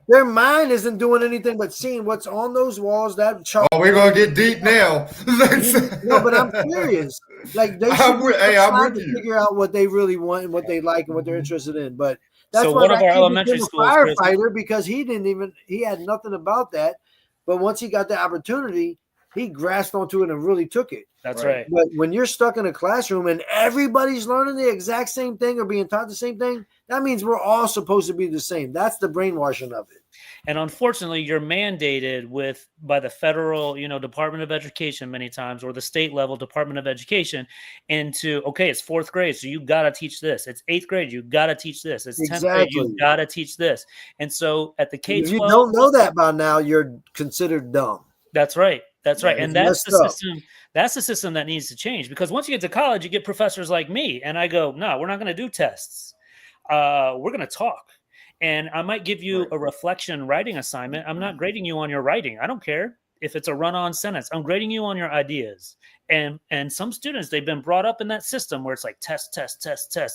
Their mind isn't doing anything but seeing what's on those walls. That chart. Oh, we're gonna get deep now. No, but I'm curious. Like they should I'm to figure out what they really want and what they like and what they're interested in. But that's why one of our elementary schools, firefighter, because he had nothing about that. But once he got the opportunity, he grasped onto it and really took it. That's right. But when you're stuck in a classroom and everybody's learning the exact same thing or being taught the same thing, that means we're all supposed to be the same. That's the brainwashing of it. And unfortunately, you're mandated by the federal, Department of Education many times, or the state level Department of Education, into, okay, it's 4th grade, so you got to teach this. It's 8th grade, you got to teach this. It's 10th grade, you got to teach this. And so at the K-12, if you don't know that by now, you're considered dumb. That's right. That's right. And that's the system. That's the system that needs to change, because once you get to college, you get professors like me. And I go, no, we're not going to do tests. We're going to talk. And I might give you a reflection writing assignment. I'm not grading you on your writing. I don't care if it's a run-on sentence. I'm grading you on your ideas. And some students, they've been brought up in that system where it's like test.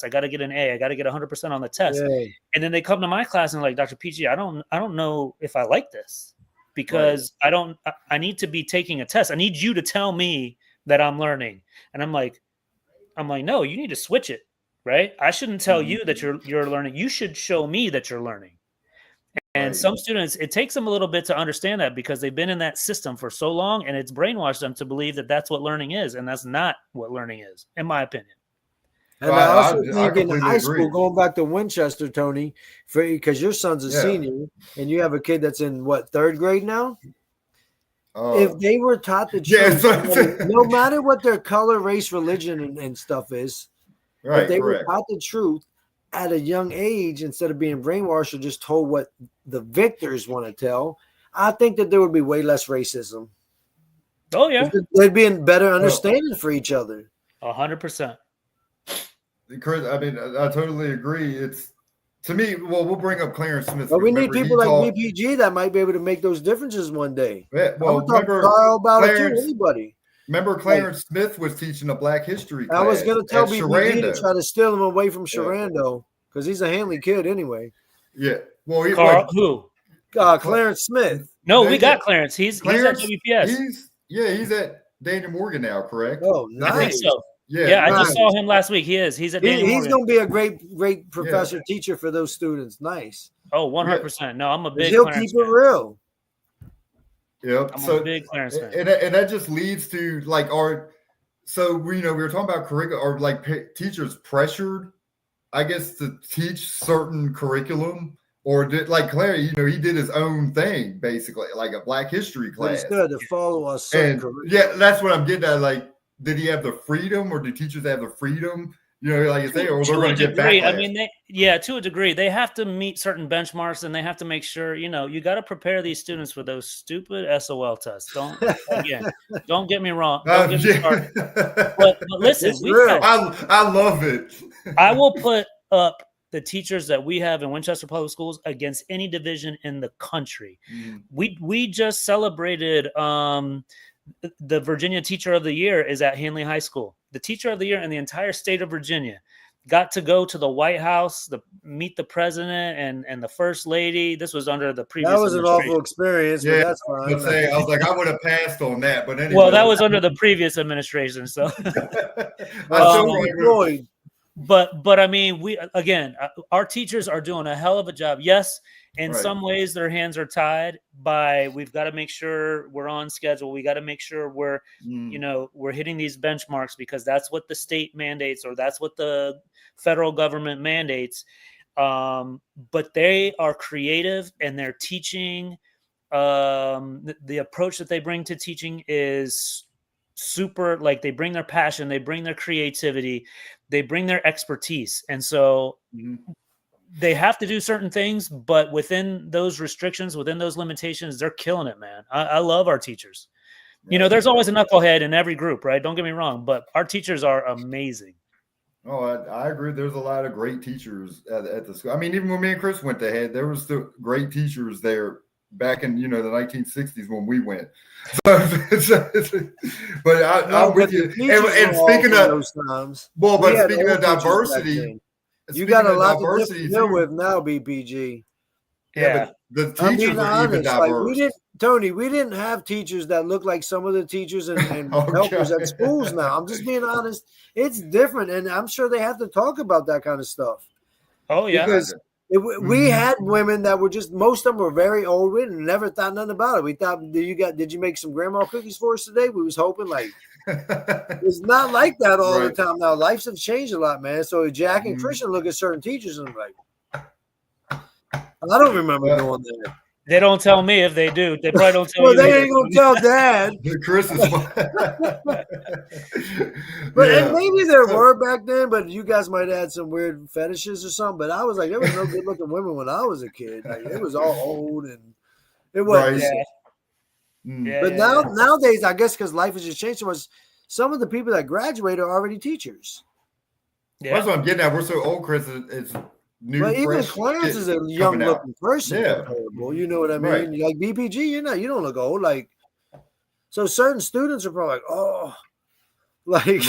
I got to get an A. I got to get 100% on the test. Yay. And then they come to my class and like, Dr. PG, I don't know if I like this. Because I need to be taking a test. I need you to tell me that I'm learning. And I'm like, no, you need to switch it, right? I shouldn't tell you that you're learning. You should show me that you're learning. And some students, it takes them a little bit to understand that because they've been in that system for so long and it's brainwashed them to believe that that's what learning is. And that's not what learning is, in my opinion. And I also think in high school, going back to Winchester, Tony, because your son's a senior and you have a kid that's in 3rd grade now? If they were taught the truth, no matter what their color, race, religion, and stuff is, if they were taught the truth, at a young age, instead of being brainwashed or just told what the victors want to tell, I think that there would be way less racism. Oh yeah, there'd be a better understanding for each other. 100%. Chris, I mean, I totally agree. It's to me. Well, we'll bring up Clarence Smith. But we need people like BPG that might be able to make those differences one day. Yeah, well, remember Carl about Clarence, it too. Anybody? Remember, Clarence Smith was teaching a Black History class. I was going to tell BPG to try to steal him away from Sharando because he's a Hanley kid anyway. Yeah. Well, Carl, who? Clarence Smith. No, we got Clarence. He's at WPS. He's at Daniel Morgan now, correct? Oh, nice. I think so. Yeah, I just saw him last week. He is. He's at Daniel Morgan. He's going to be a great professor, teacher for those students. Nice. Oh, 100%. No, I'm a big He'll Clarence keep it real. Yep. I'm a big Clarence fan. And that just leads to like we were talking about curriculum, or like teachers pressured, I guess, to teach certain curriculum, or did like Claire, he did his own thing, basically, like a Black History class. It's good to follow us. And that's what I'm getting at. Like, did he have the freedom, or do teachers have the freedom? Like you say, or they're going to get backlash. I mean, to a degree, they have to meet certain benchmarks, and they have to make sure, you got to prepare these students for those stupid SOL tests. Don't get me wrong. Don't get me started. But listen, I love it. I will put up the teachers that we have in Winchester Public Schools against any division in the country. We just celebrated the Virginia Teacher of the Year is at Hanley High School. The Teacher of the Year in the entire state of Virginia got to go to the White House, meet the president and the first lady. This was under the previous. That was an awful experience. But that's fine. I was like, I would have passed on that, but anyway. Well, that was under the previous administration, so. But I mean, our teachers are doing a hell of a job. Yes. In some ways, their hands are tied by we've got to make sure we're on schedule. We got to make sure we're hitting these benchmarks because that's what the state mandates or that's what the federal government mandates. But they are creative and they're teaching. The approach that they bring to teaching is super, like they bring their passion, they bring their creativity, they bring their expertise. And so they have to do certain things, but within those restrictions, within those limitations, they're killing it, man. I love our teachers. There's always a knucklehead in every group, right? Don't get me wrong, but our teachers are amazing. Oh, I agree. There's a lot of great teachers at the school. I mean, even when me and Chris went to head, there was still great teachers there back in, the 1960s when we went. But I'm with you. And speaking of those times, speaking of diversity, you got a lot to deal with now, BPG. Yeah, but the teachers are even diverse. We didn't have teachers that look like some of the teachers and helpers at schools now. I'm just being honest. It's different, and I'm sure they have to talk about that kind of stuff. Oh, yeah. Because we had women that were most of them were very old. We never thought nothing about it. We thought, did you make some grandma cookies for us today? We was hoping it's not like that all the time now. Lives have changed a lot, man. So Jack and Christian look at certain teachers and I don't remember doing that. They don't tell me if they do. They probably don't tell you. They ain't gonna tell Dad. Chris is and maybe there were back then, but you guys might add some weird fetishes or something. But I was like, there was no good looking women when I was a kid. Like, it was all old and it wasn't. But nowadays, I guess because life has just changed so much, some of the people that graduate are already teachers. Yeah. That's what I'm getting at. We're so old, Chris. It's new. But even Clarence is a young looking person. Yeah. You know what I mean? Right. Like BPG, you don't look old. Like, so certain students are probably like, oh, like,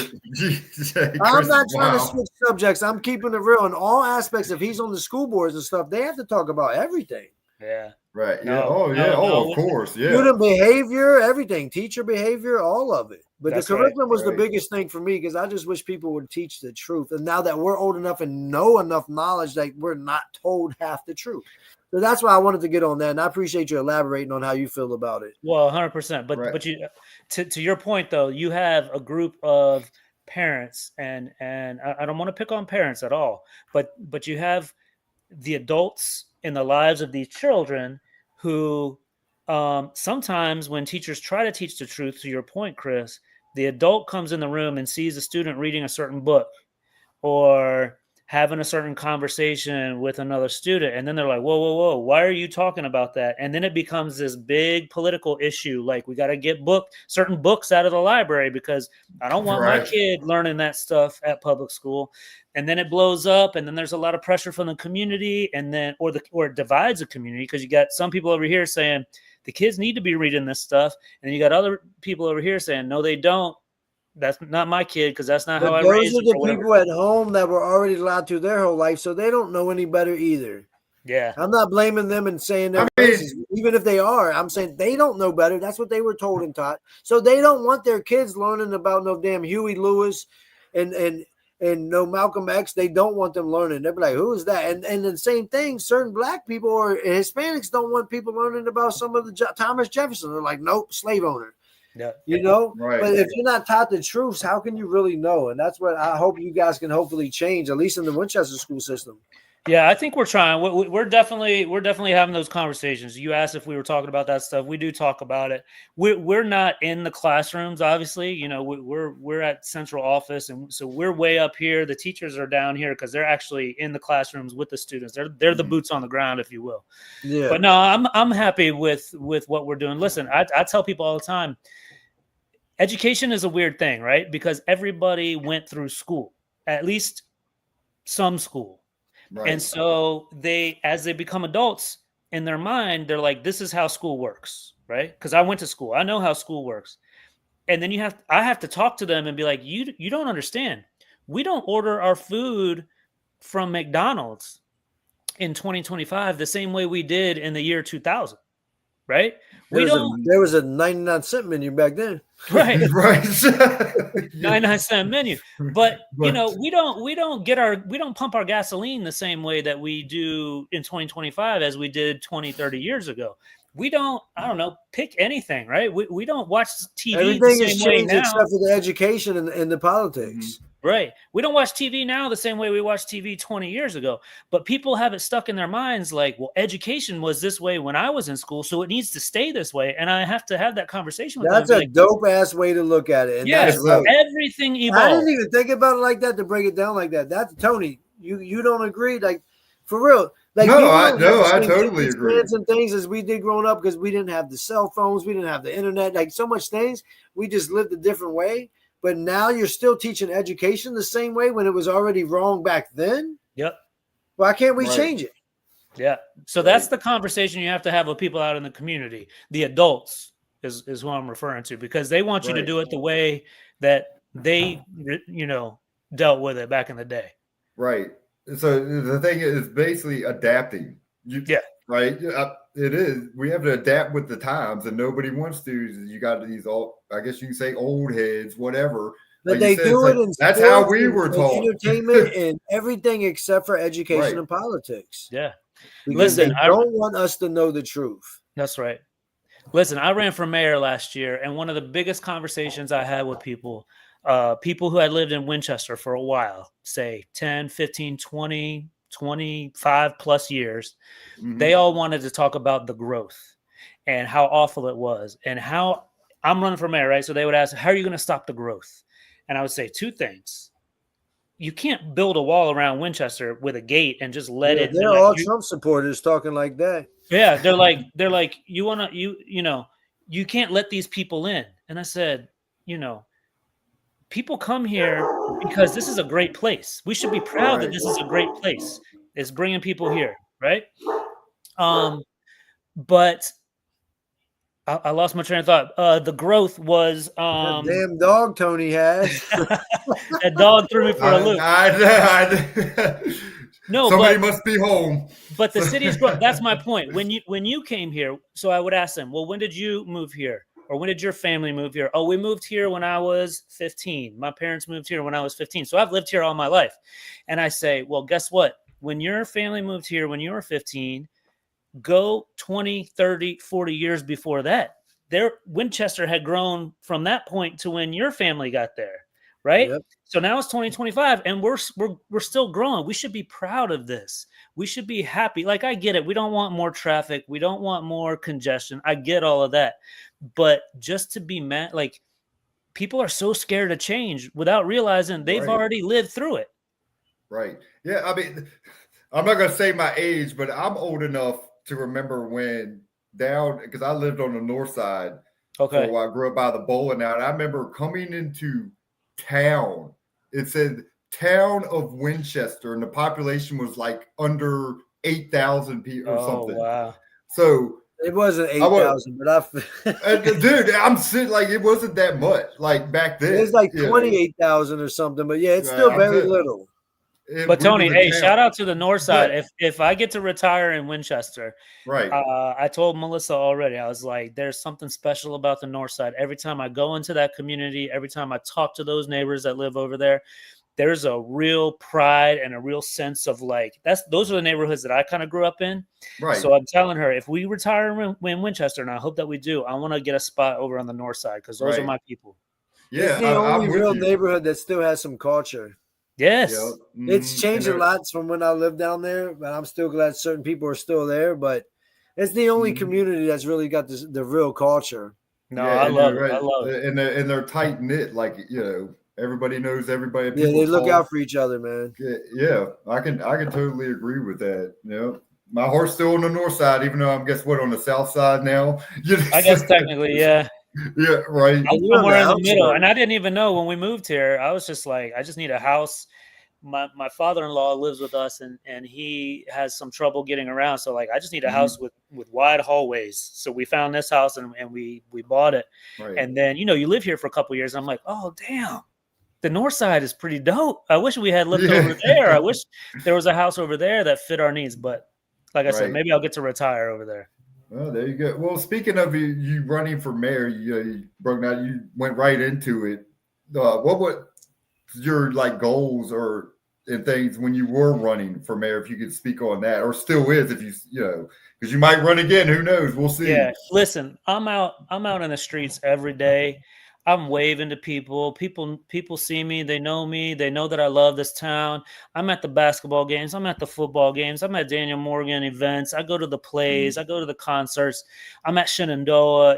I'm not trying to switch subjects. I'm keeping it real in all aspects. If he's on the school boards and stuff, they have to talk about everything. Yeah. Right. Yeah. Of course. Yeah. Student behavior, everything, teacher behavior, all of it. But the curriculum was the biggest thing for me because I just wish people would teach the truth. And now that we're old enough and know enough knowledge, like we're not told half the truth. So that's why I wanted to get on that. And I appreciate you elaborating on how you feel about it. Well, 100%. But you, to your point though, you have a group of parents and I don't want to pick on parents at all, but you have the adults in the lives of these children who sometimes when teachers try to teach the truth, to your point, Chris, the adult comes in the room and sees a student reading a certain book or having a certain conversation with another student, and then they're like, whoa, why are you talking about that? And then it becomes this big political issue. Like, we got to get certain books out of the library because I don't want my kid learning that stuff at public school. And then it blows up, and then there's a lot of pressure from the community, and then or it divides the community, because you got some people over here saying the kids need to be reading this stuff, and you got other people over here saying no, they don't. That's not my kid, because that's not how I raised them. Those are the people at home that were already lied to their whole life, so they don't know any better either. Yeah. I'm not blaming them and saying they're racist, even if they are. I'm saying they don't know better. That's what they were told and taught. So they don't want their kids learning about no damn Huey Lewis and no Malcolm X. They don't want them learning. They're like, who is that? And the same thing, certain black people or Hispanics don't want people learning about some of the Thomas Jefferson. They're like, nope, slave owner. Yeah. You know, but if you're not taught the truths, how can you really know? And that's what I hope you guys can hopefully change, at least in the Winchester school system. Yeah, I think we're trying. We're definitely having those conversations. You asked if we were talking about that stuff. We do talk about it. We're not in the classrooms, obviously. You know, we're at central office, and so we're way up here. The teachers are down here because they're actually in the classrooms with the students. They're the boots on the ground, if you will. Yeah. But no, I'm happy with what we're doing. Listen, I tell people all the time, education is a weird thing, right? Because everybody went through school, at least some school. Right. And so as they become adults, in their mind, they're like, this is how school works, right? Because I went to school. I know how school works. And then I have to talk to them and be like, you don't understand. We don't order our food from McDonald's in 2025 the same way we did in the year 2000. Right? There was a 99-cent menu back then. Right. 99-cent menu. But you know, we don't pump our gasoline the same way that we do in 2025 as we did 20, 30 years ago. We don't, pick anything, right? We don't watch TV. Everything is changed except for the education and the politics. Mm-hmm. Right. We don't watch TV now the same way we watched TV 20 years ago. But people have it stuck in their minds like, well, education was this way when I was in school, so it needs to stay this way. And I have to have that conversation with them. That's a dope-ass way to look at it. And yes, that's right. Everything evolves. I didn't even think about it like that, to break it down like that. That's Tony. You don't agree? Like, for real. Like, I totally agree. And things as we did growing up, because we didn't have the cell phones, we didn't have the internet, like so much things. We just lived a different way. But now you're still teaching education the same way when it was already wrong back then. Yep. Why can't we change it? Yeah. So that's the conversation you have to have with people out in the community. The adults is who I'm referring to, because they want you to do it the way that they, dealt with it back in the day. Right. So the thing is basically adapting. Right. It is. We have to adapt with the times, and nobody wants to. You got these I guess you can say old heads, whatever. But like they do it in that's how we were taught. Entertainment and everything except for education and politics. Yeah. Because they don't want us to know the truth. That's right. Listen, I ran for mayor last year, and one of the biggest conversations I had with people who had lived in Winchester for a while, say 10, 15, 20, 25 plus years, they all wanted to talk about the growth and how awful it was, and how I'm running for mayor, right? So they would ask, how are you going to stop the growth? And I would say two things. You can't build a wall around Winchester with a gate and just let it. They're all Trump supporters talking like that. Yeah. They're like, you can't let these people in. And I said, people come here because this is a great place. We should be proud that this is a great place. It's bringing people here, right? But I lost my train of thought. The growth was that damn dog Tony had. That dog threw me for a loop. No, somebody must be home. But the city's growth. That's my point. When you came here, so I would ask them, well, when did you move here? Or when did your family move here? Oh, we moved here when I was 15. My parents moved here when I was 15. So I've lived here all my life. And I say, well, guess what? When your family moved here when you were 15, go 20, 30, 40 years before that. Winchester had grown from that point to when your family got there, right? Yep. So now it's 2025, and we're still growing. We should be proud of this. We should be happy. Like, I get it. We don't want more traffic. We don't want more congestion. I get all of that. But just to be mad, like, people are so scared to change without realizing they've already lived through it. Right. Yeah. I mean, I'm not going to say my age, but I'm old enough to remember when because I lived on the north side for a while, grew up by the bowling alley. I remember coming into town. It said town of Winchester, and the population was like under 8,000 people or something. Wow. So it wasn't 8,000, but dude, I'm sitting like it wasn't that much like back then. It was like 28,000 or something, but yeah, it's still very little. But Tony, hey, shout out to the north side. If I get to retire in Winchester, right? I told Melissa already. I was like, there's something special about the north side. Every time I go into that community, every time I talk to those neighbors that live over there, there's a real pride and a real sense of like those are the neighborhoods that I kind of grew up in. Right. So I'm telling her, if we retire in Winchester, and I hope that we do, I want to get a spot over on the north side because those are my people. Yeah, it's the only real neighborhood that still has some culture. Yes. It's changed a lot from when I lived down there, but I'm still glad certain people are still there. But it's the only community that's really got the real culture. No, I love it. I love it. And they're tight knit, like everybody knows everybody. Yeah, they look out for each other, man. Yeah, I can totally agree with that. My heart's still on the north side, even though I'm on the south side now. I guess technically, yeah. Yeah, right. I'm somewhere in the middle, and I didn't even know when we moved here. I was just like, I just need a house. My father-in-law lives with us, and he has some trouble getting around. So like, I just need a house with wide hallways. So we found this house, and we bought it. Right. And then you live here for a couple of years. I'm like, oh damn, the north side is pretty dope. I wish we had lived over there. I wish there was a house over there that fit our needs. But like I said, maybe I'll get to retire over there. Oh, there you go. Well, speaking of you running for mayor, you went right into it. What were your goals and things when you were running for mayor? If you could speak on that, or still is, if because you might run again. Who knows? We'll see. Yeah. Listen, I'm out in the streets every day. I'm waving to people. People see me. They know me. They know that I love this town. I'm at the basketball games. I'm at the football games. I'm at Daniel Morgan events. I go to the plays. I go to the concerts. I'm at Shenandoah,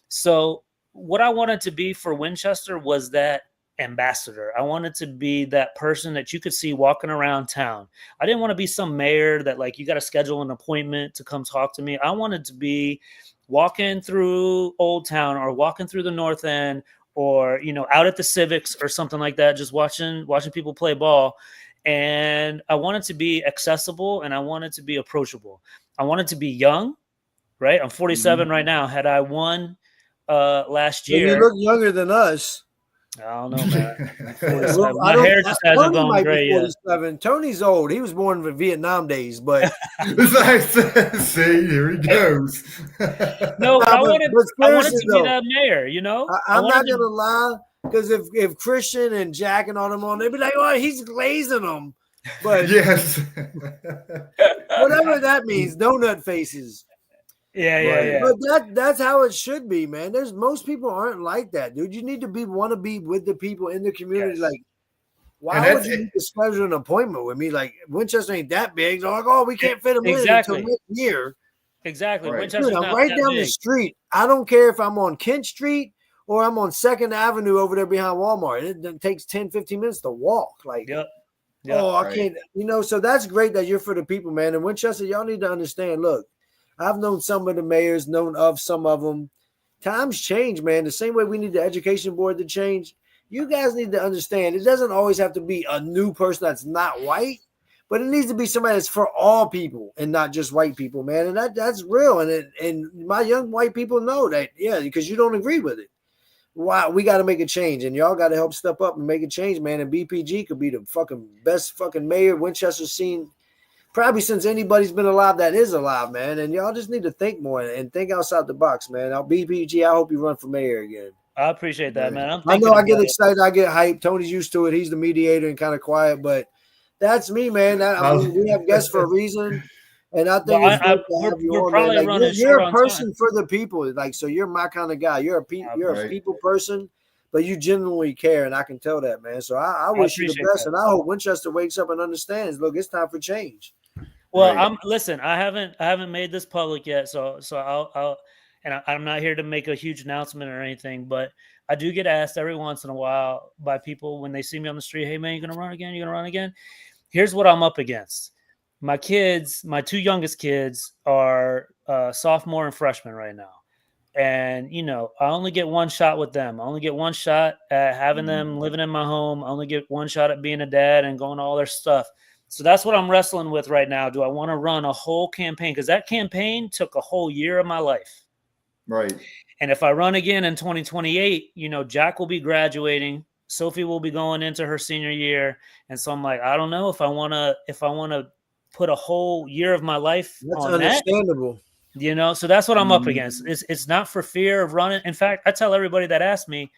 So what I wanted to be for Winchester was that ambassador. I wanted to be that person that you could see walking around town. I didn't want to be some mayor that you got to schedule an appointment to come talk to me. I wanted to be walking through Old Town or walking through the North End or, out at the Civics or something like that, just watching people play ball. And I wanted to be accessible and I wanted to be approachable. I wanted to be young, right? I'm 47 right now. Had I won last year. You look younger than us. I don't know, man. My hair just hasn't gone gray yet. Tony's old. He was born in Vietnam days, but see, here he goes. No, I wanted to be that mayor. I'm not gonna lie, because if Christian and Jack and all them on, they'd be like, "Oh, he's glazing them." But yes, whatever that means, donut faces. Yeah. But that's how it should be, man. Most people aren't like that, dude. You need to want to be with the people in the community. Yes. Why would you need to schedule an appointment with me? Winchester ain't that big. They're like, oh, we can't fit them in until next year. Exactly. Right. Dude, I'm right down the street. I don't care if I'm on Kent Street or I'm on 2nd Avenue over there behind Walmart. It takes 10, 15 minutes to walk. Yep. Oh, I can't. So that's great that you're for the people, man. And Winchester, y'all need to understand, look, I've known some of the mayors, known of some of them. Times change, man. The same way we need the education board to change. You guys need to understand it doesn't always have to be a new person that's not white, but it needs to be somebody that's for all people and not just white people, man. And that's real. And my young white people know that, because you don't agree with it. Wow, we got to make a change, and y'all got to help step up and make a change, man. And BPG could be the fucking best fucking mayor Winchester's seen probably since anybody's been alive that is alive, man. And y'all just need to think more and think outside the box, man. BPG, I hope you run for mayor again. I appreciate that, man. I know I get excited. I get hyped. Tony's used to it. He's the mediator and kind of quiet, but that's me, man. We have guests for a reason. And I think it's good to have you on, man. You're a person for the people. So you're my kind of guy. You're a people person, but you genuinely care, and I can tell that, man. So I wish you the best, and I hope Winchester wakes up and understands, look, it's time for change. Well, listen, I haven't made this public yet, so I'll and I'm not here to make a huge announcement or anything, but I do get asked every once in a while by people when they see me on the street, "Hey man, you gonna run again? You gonna run again?" here's what I'm up against. My kids, my two youngest kids are sophomore and freshman right now. And, you know, I only get one shot with them. I only get one shot at having them living in my home. I only get one shot at being a dad and going to all their stuff. So that's what I'm wrestling with right now. Do I want to run a whole campaign? Because that campaign took a whole year of my life. Right. And if I run again in 2028, you know, Jack will be graduating. Sophie will be going into her senior year. And so I'm like, I don't know if I want to put a whole year of my life on understandable. That. You know, so that's what I'm up against. It's not for fear of running. In fact, I tell everybody that asks me,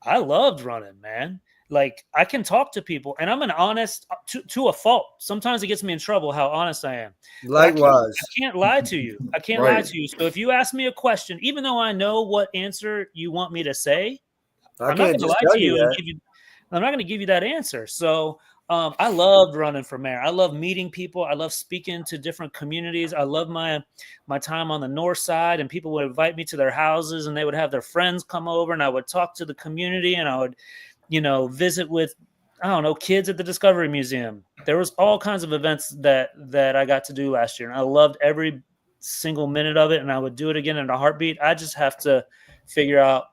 I loved running, man. Like, I can talk to people, and I'm an honest to a fault. Sometimes it gets me in trouble how honest I am. Likewise. I can't lie to you. I can't lie to you. So if you ask me a question, even though I know what answer you want me to say, I'm not going to lie to you and give you. I'm not going to give you that answer. So I loved running for mayor. I love meeting people. I love speaking to different communities. I love my time on the north side, and people would invite me to their houses, and they would have their friends come over, and I would talk to the community, and I would, you know, visit with, I don't know, kids at the Discovery Museum. There was all kinds of events that I got to do last year, and I loved every single minute of it, and I would do it again in a heartbeat. I just have to figure out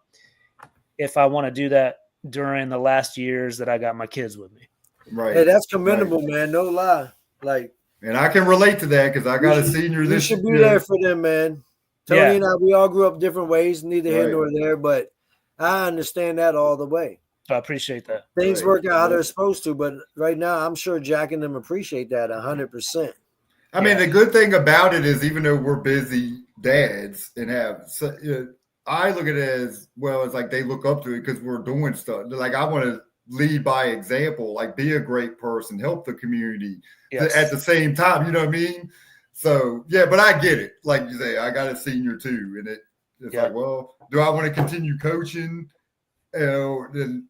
if I want to do that during the last years that I got my kids with me. Right. Hey, that's commendable, man. No lie. Like, and I can relate to that because I got a senior this year. You should be there for them, man. Tony and I, we all grew up different ways, neither here nor there, but I understand that all the way. I appreciate that. Things work out how they're supposed to, but right now, I'm sure Jack and them appreciate that 100%. I mean, the good thing about it is, even though we're busy dads and I look at it as well as like they look up to it because we're doing stuff. Like, I want to lead by example, like be a great person, help the community at the same time. You know what I mean? So, yeah, but I get it. Like you say, I got a senior too. And it's like, well, do I want to continue coaching? You know, then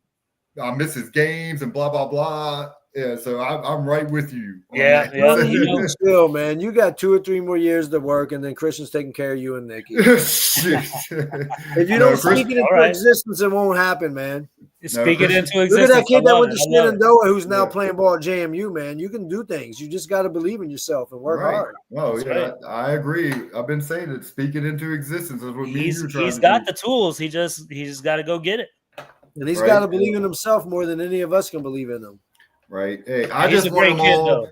I miss his games and blah, blah, blah. Yeah, so I'm right with you. You know, still, man, you got 2 or 3 more years to work, and then Christian's taking care of you and Nikki. If you don't speak it into existence, it won't happen, man. Speak it into existence. Look at that kid that went to Shenandoah who's now playing ball at JMU, man. You can do things. You just got to believe in yourself and work hard. Oh, yeah, I agree. I've been saying it. Speak it into existence. That's what you're trying He's got the tools. He just got to go get it. And he's got to believe in himself more than any of us can believe in him. Right. Hey, I just want them all.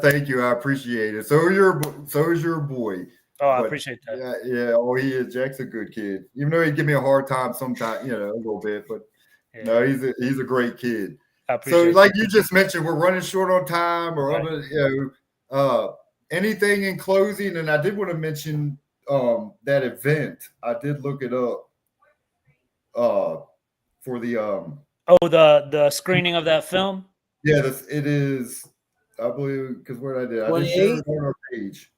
Thank you. I appreciate it. So is your boy. Oh, I appreciate that. Yeah. Oh, he is. Jack's a good kid. Even though he give me a hard time sometimes, you know, a little bit, but no, he's a great kid. I appreciate like you just mentioned, we're running short on time or other, you know, anything in closing. And I did want to mention that event. I did look it up for the the screening of that film. Yeah, it is. I believe because what I did share it on our page.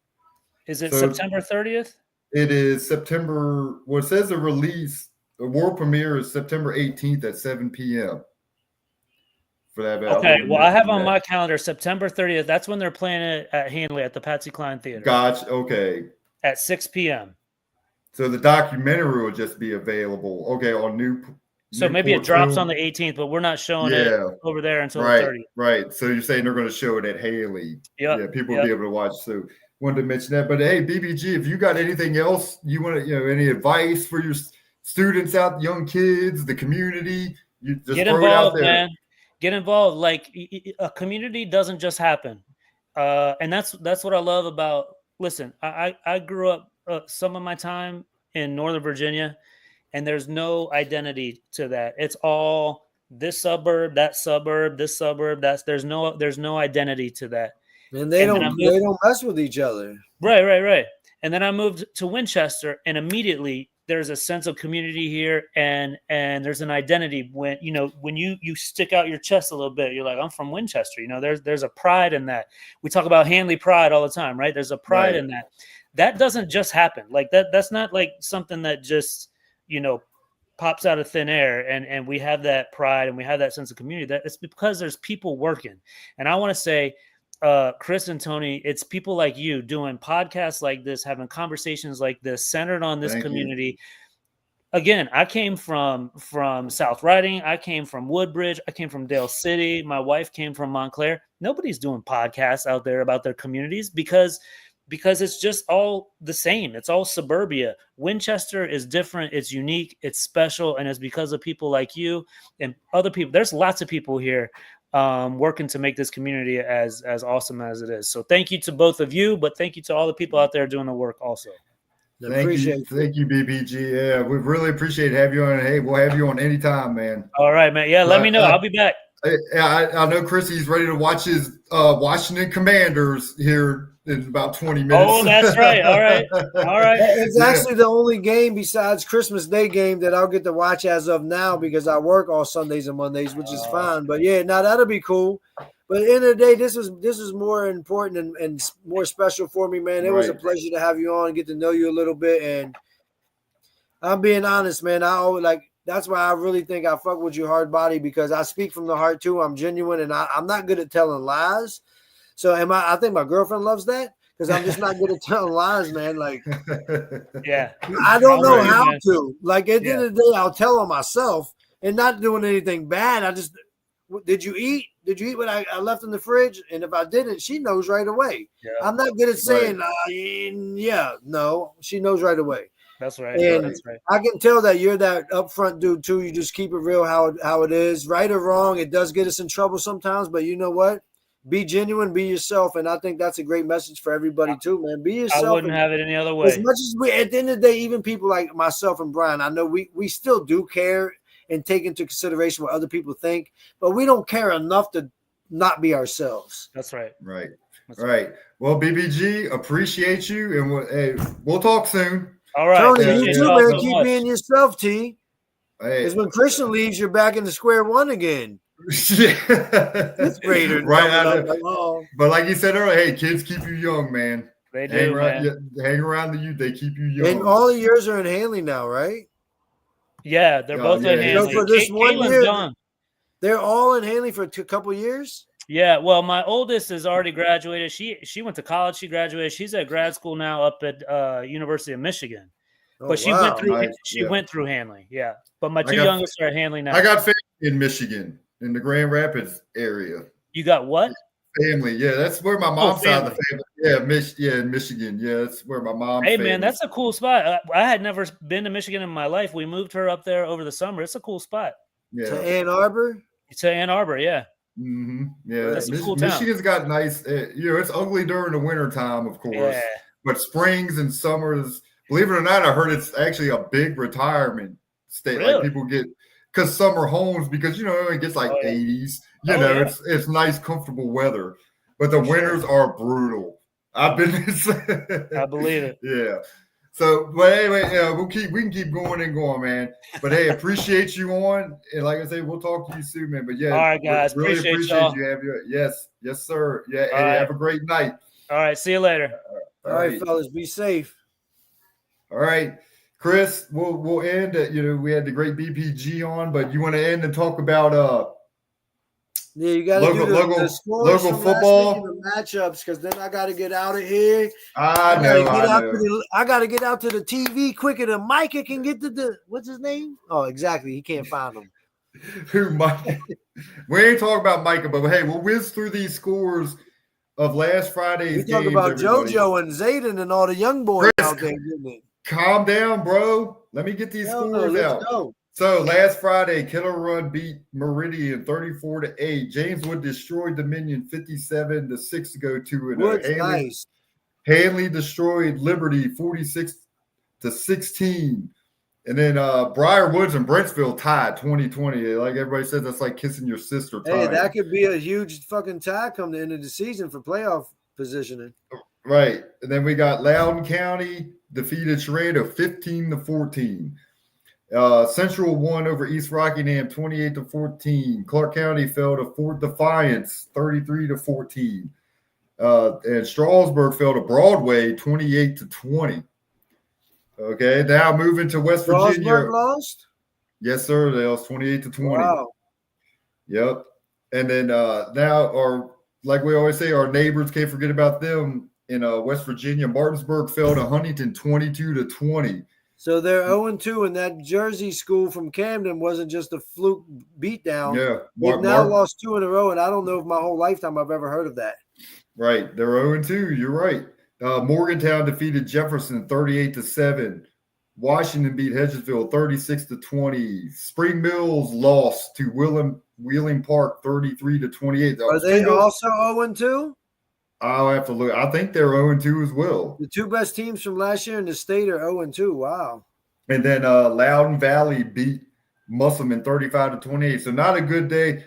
Is it September 30th? It is September. Well, it says the world premiere is September 18th at 7 p.m. For that. Okay. Well, I have on my calendar September 30th. That's when they're playing it at Hanley at the Patsy Cline Theater. Gotcha. Okay. At 6 p.m. So the documentary will just be available. Okay, on new. So maybe it drops on the 18th, but we're not showing it over there until the 30th. Right. So you're saying they're going to show it at Haley. Yeah, people will be able to watch. So wanted to mention that. But hey, BBG, if you got anything else you want to, you know, any advice for your students out, young kids, the community, you just get involved, man. Get involved. Like, a community doesn't just happen. And that's what I love about, listen, I grew up some of my time in Northern Virginia, and there's no identity to that. It's all this suburb, that suburb, this suburb. There's no identity to that. And they don't mess with each other. Right. And then I moved to Winchester, and immediately there's a sense of community here, and there's an identity when you stick out your chest a little bit. You're like, I'm from Winchester. You know, there's a pride in that. We talk about Hanley pride all the time, right? There's a pride in that. That doesn't just happen. Like that's not like something that just, you know, pops out of thin air, and we have that pride and we have that sense of community. That it's because there's people working. And I want to say, Chris and Tony, it's people like you doing podcasts like this, having conversations like this, centered on this community. again, I came from South Riding. I came from Woodbridge. I came from Dale City. My wife came from Montclair. Nobody's doing podcasts out there about their communities because it's just all the same. It's all suburbia. Winchester is different. It's unique. It's special. And it's because of people like you and other people. There's lots of people here working to make this community as awesome as it is. So thank you to both of you, but thank you to all the people out there doing the work also. Thank you, BBG. Yeah, we really appreciate having you on. Hey, we'll have you on anytime, man. All right, man. Yeah, let me know. I'll be back. I know Chrissy's ready to watch his Washington Commanders here in about 20 minutes. Oh, that's right. All right. It's actually the only game besides Christmas Day game that I'll get to watch as of now because I work all Sundays and Mondays, which is fine. But yeah, now that'll be cool. But at the end of the day, this is more important and more special for me, man. It was a pleasure to have you on and get to know you a little bit. And I'm being honest, man. I always that's why I really think I fuck with you hard body because I speak from the heart too. I'm genuine and I'm not good at telling lies. So I think my girlfriend loves that because I'm just not good at telling lies, man. Like, yeah, I don't know how to. Like at the end of the day, I'll tell on myself and not doing anything bad. I just, did you eat? Did you eat what I left in the fridge? And if I didn't, she knows right away. Yeah. I'm not good at saying, no. She knows right away. That's right. And that's right. I can tell that you're that upfront dude too. You just keep it real how it is. Right or wrong, it does get us in trouble sometimes. But you know what? Be genuine, be yourself. And I think that's a great message for everybody too, man. Be yourself. I wouldn't have it any other way. As much as at the end of the day, even people like myself and Bryan, I know we still do care and take into consideration what other people think, but we don't care enough to not be ourselves. That's right. Right. That's right. Well, BBG, appreciate you, and we'll talk soon. All right. Tony, you too, man. Keep being yourself, T. Because when Christian leaves, you're back into square one again. Yeah. Fifth grader. Right. But like you said earlier, hey, kids keep you young, man. They do, hang around the youth. They keep you young. And all of yours are in Hanley now, right? Yeah, they're both in Hanley. For this one year, they're all in Hanley for a couple years? Yeah, well, my oldest has already graduated. She went to college. She graduated. She's at grad school now up at University of Michigan. But she went through Hanley. Yeah, but my two youngest are at Hanley now. I got family in Michigan, in the Grand Rapids area. You got what? Family, yeah, that's where my mom's side of the family. Yeah, in Michigan. Yeah, that's where my mom's. Hey, man, that's a cool spot. I had never been to Michigan in my life. We moved her up there over the summer. It's a cool spot. Yeah. To Ann Arbor. Yeah. Mm-hmm. Yeah, that's a cool town. Michigan's got nice. It's ugly during the winter time, of course. Yeah. But springs and summers, believe it or not, I heard it's actually a big retirement state. Really? Like people get because summer homes because it gets like 80s. It's nice, comfortable weather, but the winters are brutal. I've been. I believe it. Yeah. So, but anyway, we can keep going and going, man. But hey, appreciate you on, and like I say, we'll talk to you soon, man. But yeah, all right, guys, really appreciate you having you. Yes, sir. Yeah, and have a great night. All right, see you later. All right, fellas, be safe. All right, Chris, we'll end. We had the great BPG on, but you want to end and talk about yeah, you got to do the scores local football and the matchups because then I got to get out of here. I know. I got to get out to the TV quicker than Micah can get to the what's his name? Oh, exactly. He can't find him. Who Micah? We ain't talking about Micah, but hey, we'll whiz through these scores of last Friday's games. We talk about JoJo and Zayden and all the young boys out there, didn't it? Calm down, bro. Let me get these scores out. Go. So last Friday, Killer Run beat Meridian 34-8. Jameswood destroyed Dominion 57-6 to go 2-0. Nice. Hanley destroyed Liberty 46-16. And then Briarwoods and Brentsville tied 20-20. Like everybody says, that's like kissing your sister. Hey, that could be a huge fucking tie come the end of the season for playoff positioning. Right. And then we got Loudoun County defeated Sherrado 15-14. Central won over East Rockingham 28-14. Clark County fell to Fort Defiance 33-14. And Strasburg fell to Broadway 28-20. Okay, now moving to West Virginia. Strasburg lost? Yes, sir. They lost 28-20. Wow. Yep. And then now, like we always say, our neighbors, can't forget about them in West Virginia. Martinsburg fell to Huntington 22-20. So they're 0-2, and that Jersey school from Camden wasn't just a fluke beatdown. Yeah. They've now lost 2 in a row, and I don't know if my whole lifetime I've ever heard of that. Right. They're 0-2. You're right. Morgantown defeated Jefferson 38-7. Washington beat Hedgesville 36-20. Spring Mills lost to Wheeling Park 33-28. Are they also 0-2? I'll have to look. I think they're 0-2 as well. The two best teams from last year in the state are 0-2. Wow. And then Loudoun Valley beat Musselman 35-28. So not a good day.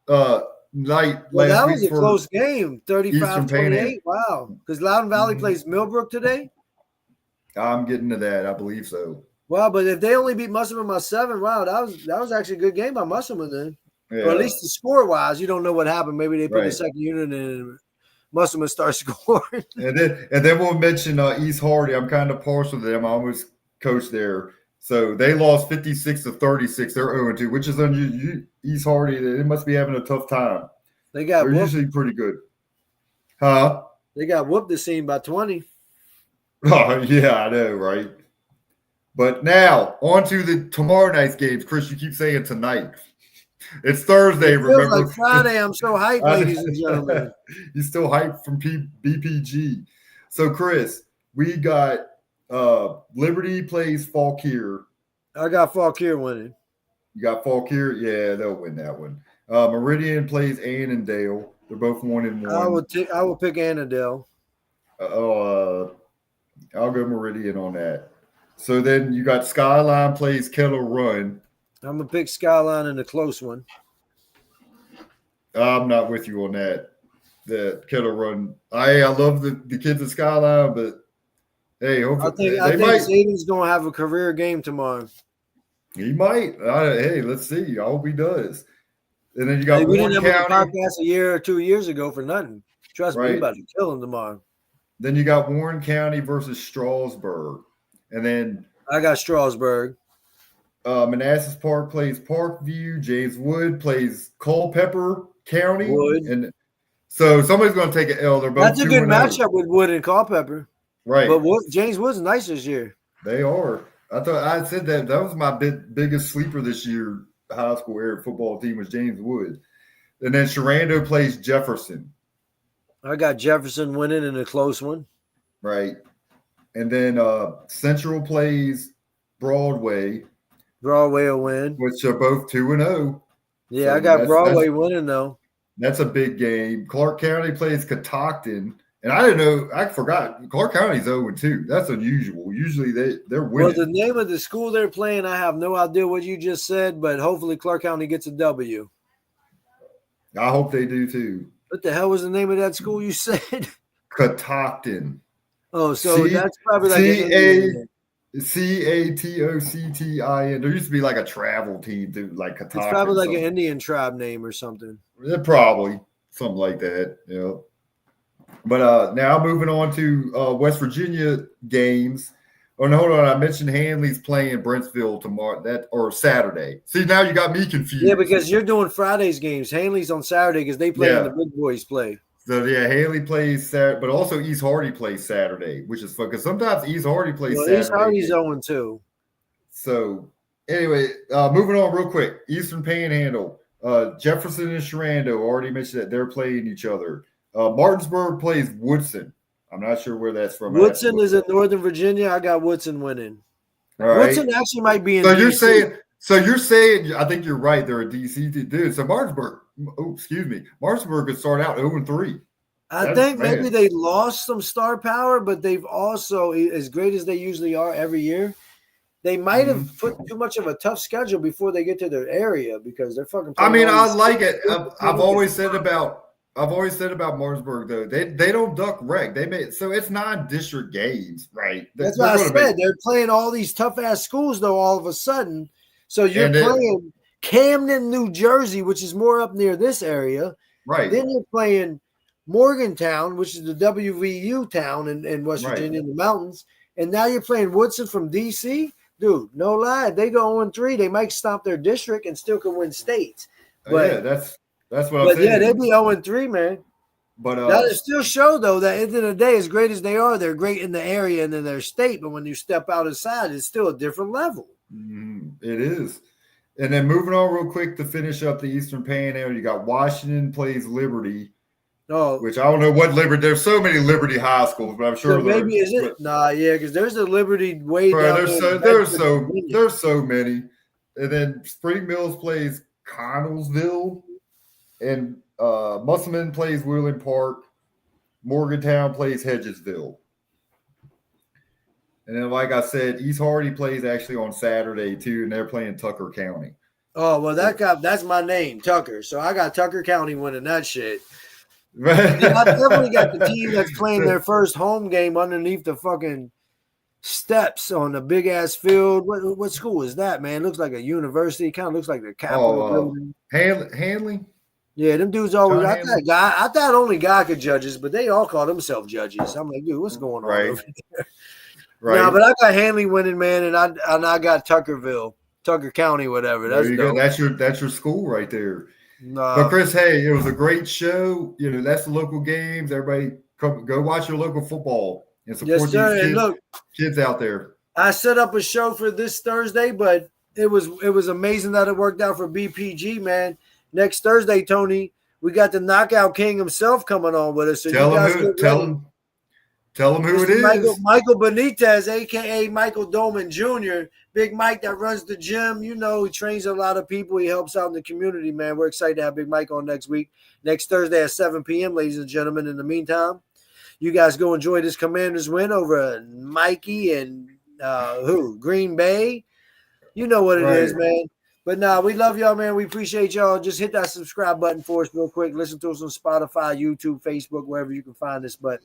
That was a close game, 35-28. Wow. Because Loudoun Valley plays Millbrook today? I'm getting to that. I believe so. Wow, but if they only beat Musselman by 7, wow, that was actually a good game by Musselman then. Yeah. Or at least the score-wise. You don't know what happened. Maybe they put the second unit in. Musselman start scoring. and then we'll mention East Hardy. I'm kind of partial to them. I almost coached there. So they lost 56-36. They're 0-2, which is unusual. East Hardy, they must be having a tough time. They're usually pretty good. Huh? They got whooped this scene by 20. Oh, yeah, I know, right? But now, on to the tomorrow night's games. Chris, you keep saying tonight. It's Thursday, remember? Like Friday. I'm so hyped, ladies and gentlemen. He's still hyped from BPG. So, Chris, we got Liberty plays Fauquier. I got Fauquier winning. You got Fauquier? Yeah, they'll win that one. Meridian plays Annandale. They're both 1-1. I would pick Annandale. I'll go Meridian on that. So then you got Skyline plays Kettle Run. I'm going to pick Skyline in a close one. I'm not with you on that. The Kettle Run. I love the kids at Skyline, but hey, hopefully I think Zayden's going to have a career game tomorrow. He might. Hey, let's see. I hope he does. And then you got we Warren didn't have County. a podcast a year or 2 years ago for nothing. Trust me, we're about to kill him tomorrow. Then you got Warren County versus Strasburg. And then I got Strasburg. Manassas Park plays Parkview. James Wood plays Culpeper County. Wood. And so somebody's going to take an L. They're both That's a good matchup with Wood and Culpeper. Right. But James Wood's nice this year. They are. I said that was my biggest sleeper this year. High school area football team was James Wood. And then Sharando plays Jefferson. I got Jefferson winning in a close one. Right. And then Central plays Broadway. Broadway will win. Which are both 2-0. Yeah, so I got Broadway winning, though. That's a big game. Clark County plays Catoctin. And I didn't know. I forgot. Clark County's 0-2. That's unusual. Usually they're winning. Well, the name of the school they're playing, I have no idea what you just said, but hopefully Clark County gets a W. I hope they do, too. What the hell was the name of that school you said? Catoctin. Oh, so that's probably like Catoctin. There used to be like a travel team, like Catoctin. It's probably like an Indian tribe name or something. Probably something like that. Yeah. But now moving on to West Virginia games. Oh no, hold on! I mentioned Hanley's playing Brentsville tomorrow, or Saturday. See, now you got me confused. Yeah, because you're doing Friday's games. Hanley's on Saturday because they play when the big boys play. So yeah, Hanley plays Saturday, but also East Hardy plays Saturday, which is fun because sometimes East Hardy plays Saturday. East Hardy's 0-2. So anyway, moving on real quick. Eastern Panhandle, Jefferson and Sharando already mentioned that they're playing each other. Martinsburg plays Woodson. I'm not sure where that's from. Woodson is in Northern Virginia. I got Woodson winning. All right. Woodson actually might be in DC. You're saying, I think you're right. They're a DC dude. So Martinsburg could start out 0-3. I think maybe they lost some star power, but they've also, as great as they usually are every year, they might have put too much of a tough schedule before they get to their area because they're fucking. I mean, I like it. I've always said about Martinsburg though, they don't duck rec. So it's non-district games, right? That's what I said. They're playing all these tough ass schools though. All of a sudden, so you're playing Camden, New Jersey, which is more up near this area, right? Then you're playing Morgantown, which is the WVU town in West Virginia in the mountains, and now you're playing Woodson from DC. Dude, no lie, they go 0-3. They might stomp their district and still can win states. But that's what I'm saying. Yeah, they'd be 0-3, man. But that is still show though that at the end of the day, as great as they are, they're great in the area and in their state. But when you step out inside, it's still a different level. It is. And then moving on real quick to finish up the Eastern Panhandle, you got Washington plays Liberty. Oh, which I don't know what Liberty. There's so many Liberty high schools, but I'm sure so maybe is it? Yeah, because there's a Liberty way bro, down there. There's so many. And then Spring Mills plays Connellsville, and Musselman plays Wheeling Park. Morgantown plays Hedgesville. And then, like I said, East Hardy plays actually on Saturday too, and they're playing Tucker County. Oh well, that's my name, Tucker. So I got Tucker County winning that shit. I definitely got the team that's playing their first home game underneath the fucking steps on the big ass field. What school is that, man? Looks like a university. Kind of looks like the Capitol building. Hanley. Yeah, them dudes always. I thought only God could judges, but they all call themselves judges. I'm like, dude, what's going on over there? Right. No, but I got Hanley winning, man, and I got Tucker County, whatever. That's dope. That's your school right there. But Chris, hey, it was a great show. You know, that's the local games. Everybody go watch your local football and support these kids out there. I set up a show for this Thursday, but it was amazing that it worked out for BPG, man. Next Thursday, Tony, we got the Knockout King himself coming on with us. So tell him who it is. Michael Benitez, a.k.a. Michael Dolman Jr., Big Mike that runs the gym. You know, he trains a lot of people. He helps out in the community, man. We're excited to have Big Mike on next Thursday at 7 p.m., ladies and gentlemen. In the meantime, you guys go enjoy this Commanders win over Mikey and Green Bay. You know what it is, man. But we love y'all, man. We appreciate y'all. Just hit that subscribe button for us real quick. Listen to us on Spotify, YouTube, Facebook, wherever you can find us. But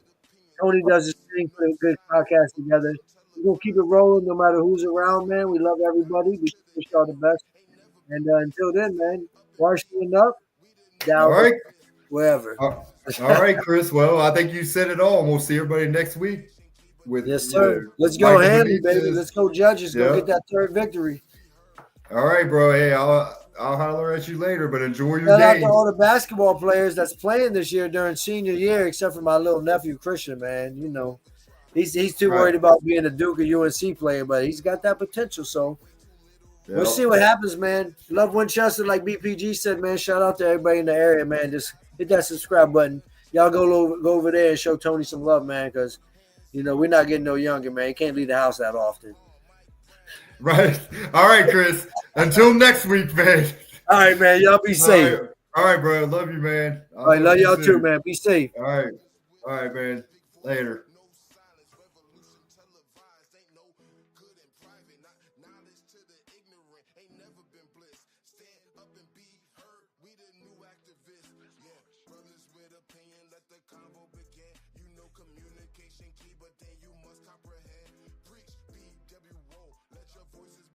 Tony does his thing, put a good podcast together. We're going to keep it rolling no matter who's around, man. We love everybody. We wish y'all the best. And until then, man, Washington up, down, wherever. All right, Chris. Well, I think you said it all. And we'll see everybody next week. Yes, sir. Let's go, Hanley, baby. Let's go, Judges. Go get that third victory. All right, bro. Hey, I'll holler at you later, but enjoy your Shout day. out to all the basketball players that's playing this year during senior year, except for my little nephew, Christian, man. You know, he's too worried about being a Duke or UNC player, but he's got that potential, so we'll see what happens, man. Love Winchester, like BPG said, man. Shout out to everybody in the area, man. Just hit that subscribe button. Y'all go over there and show Tony some love, man, because, you know, we're not getting no younger, man. You can't leave the house that often. Right. All right, Chris. Until next week, man. All right, man. Y'all be safe. All right, bro. Love you, man. All right, love y'all too, man. Be safe. All right, man. Later. Brothers with opinion, let the convo begin. You know, community.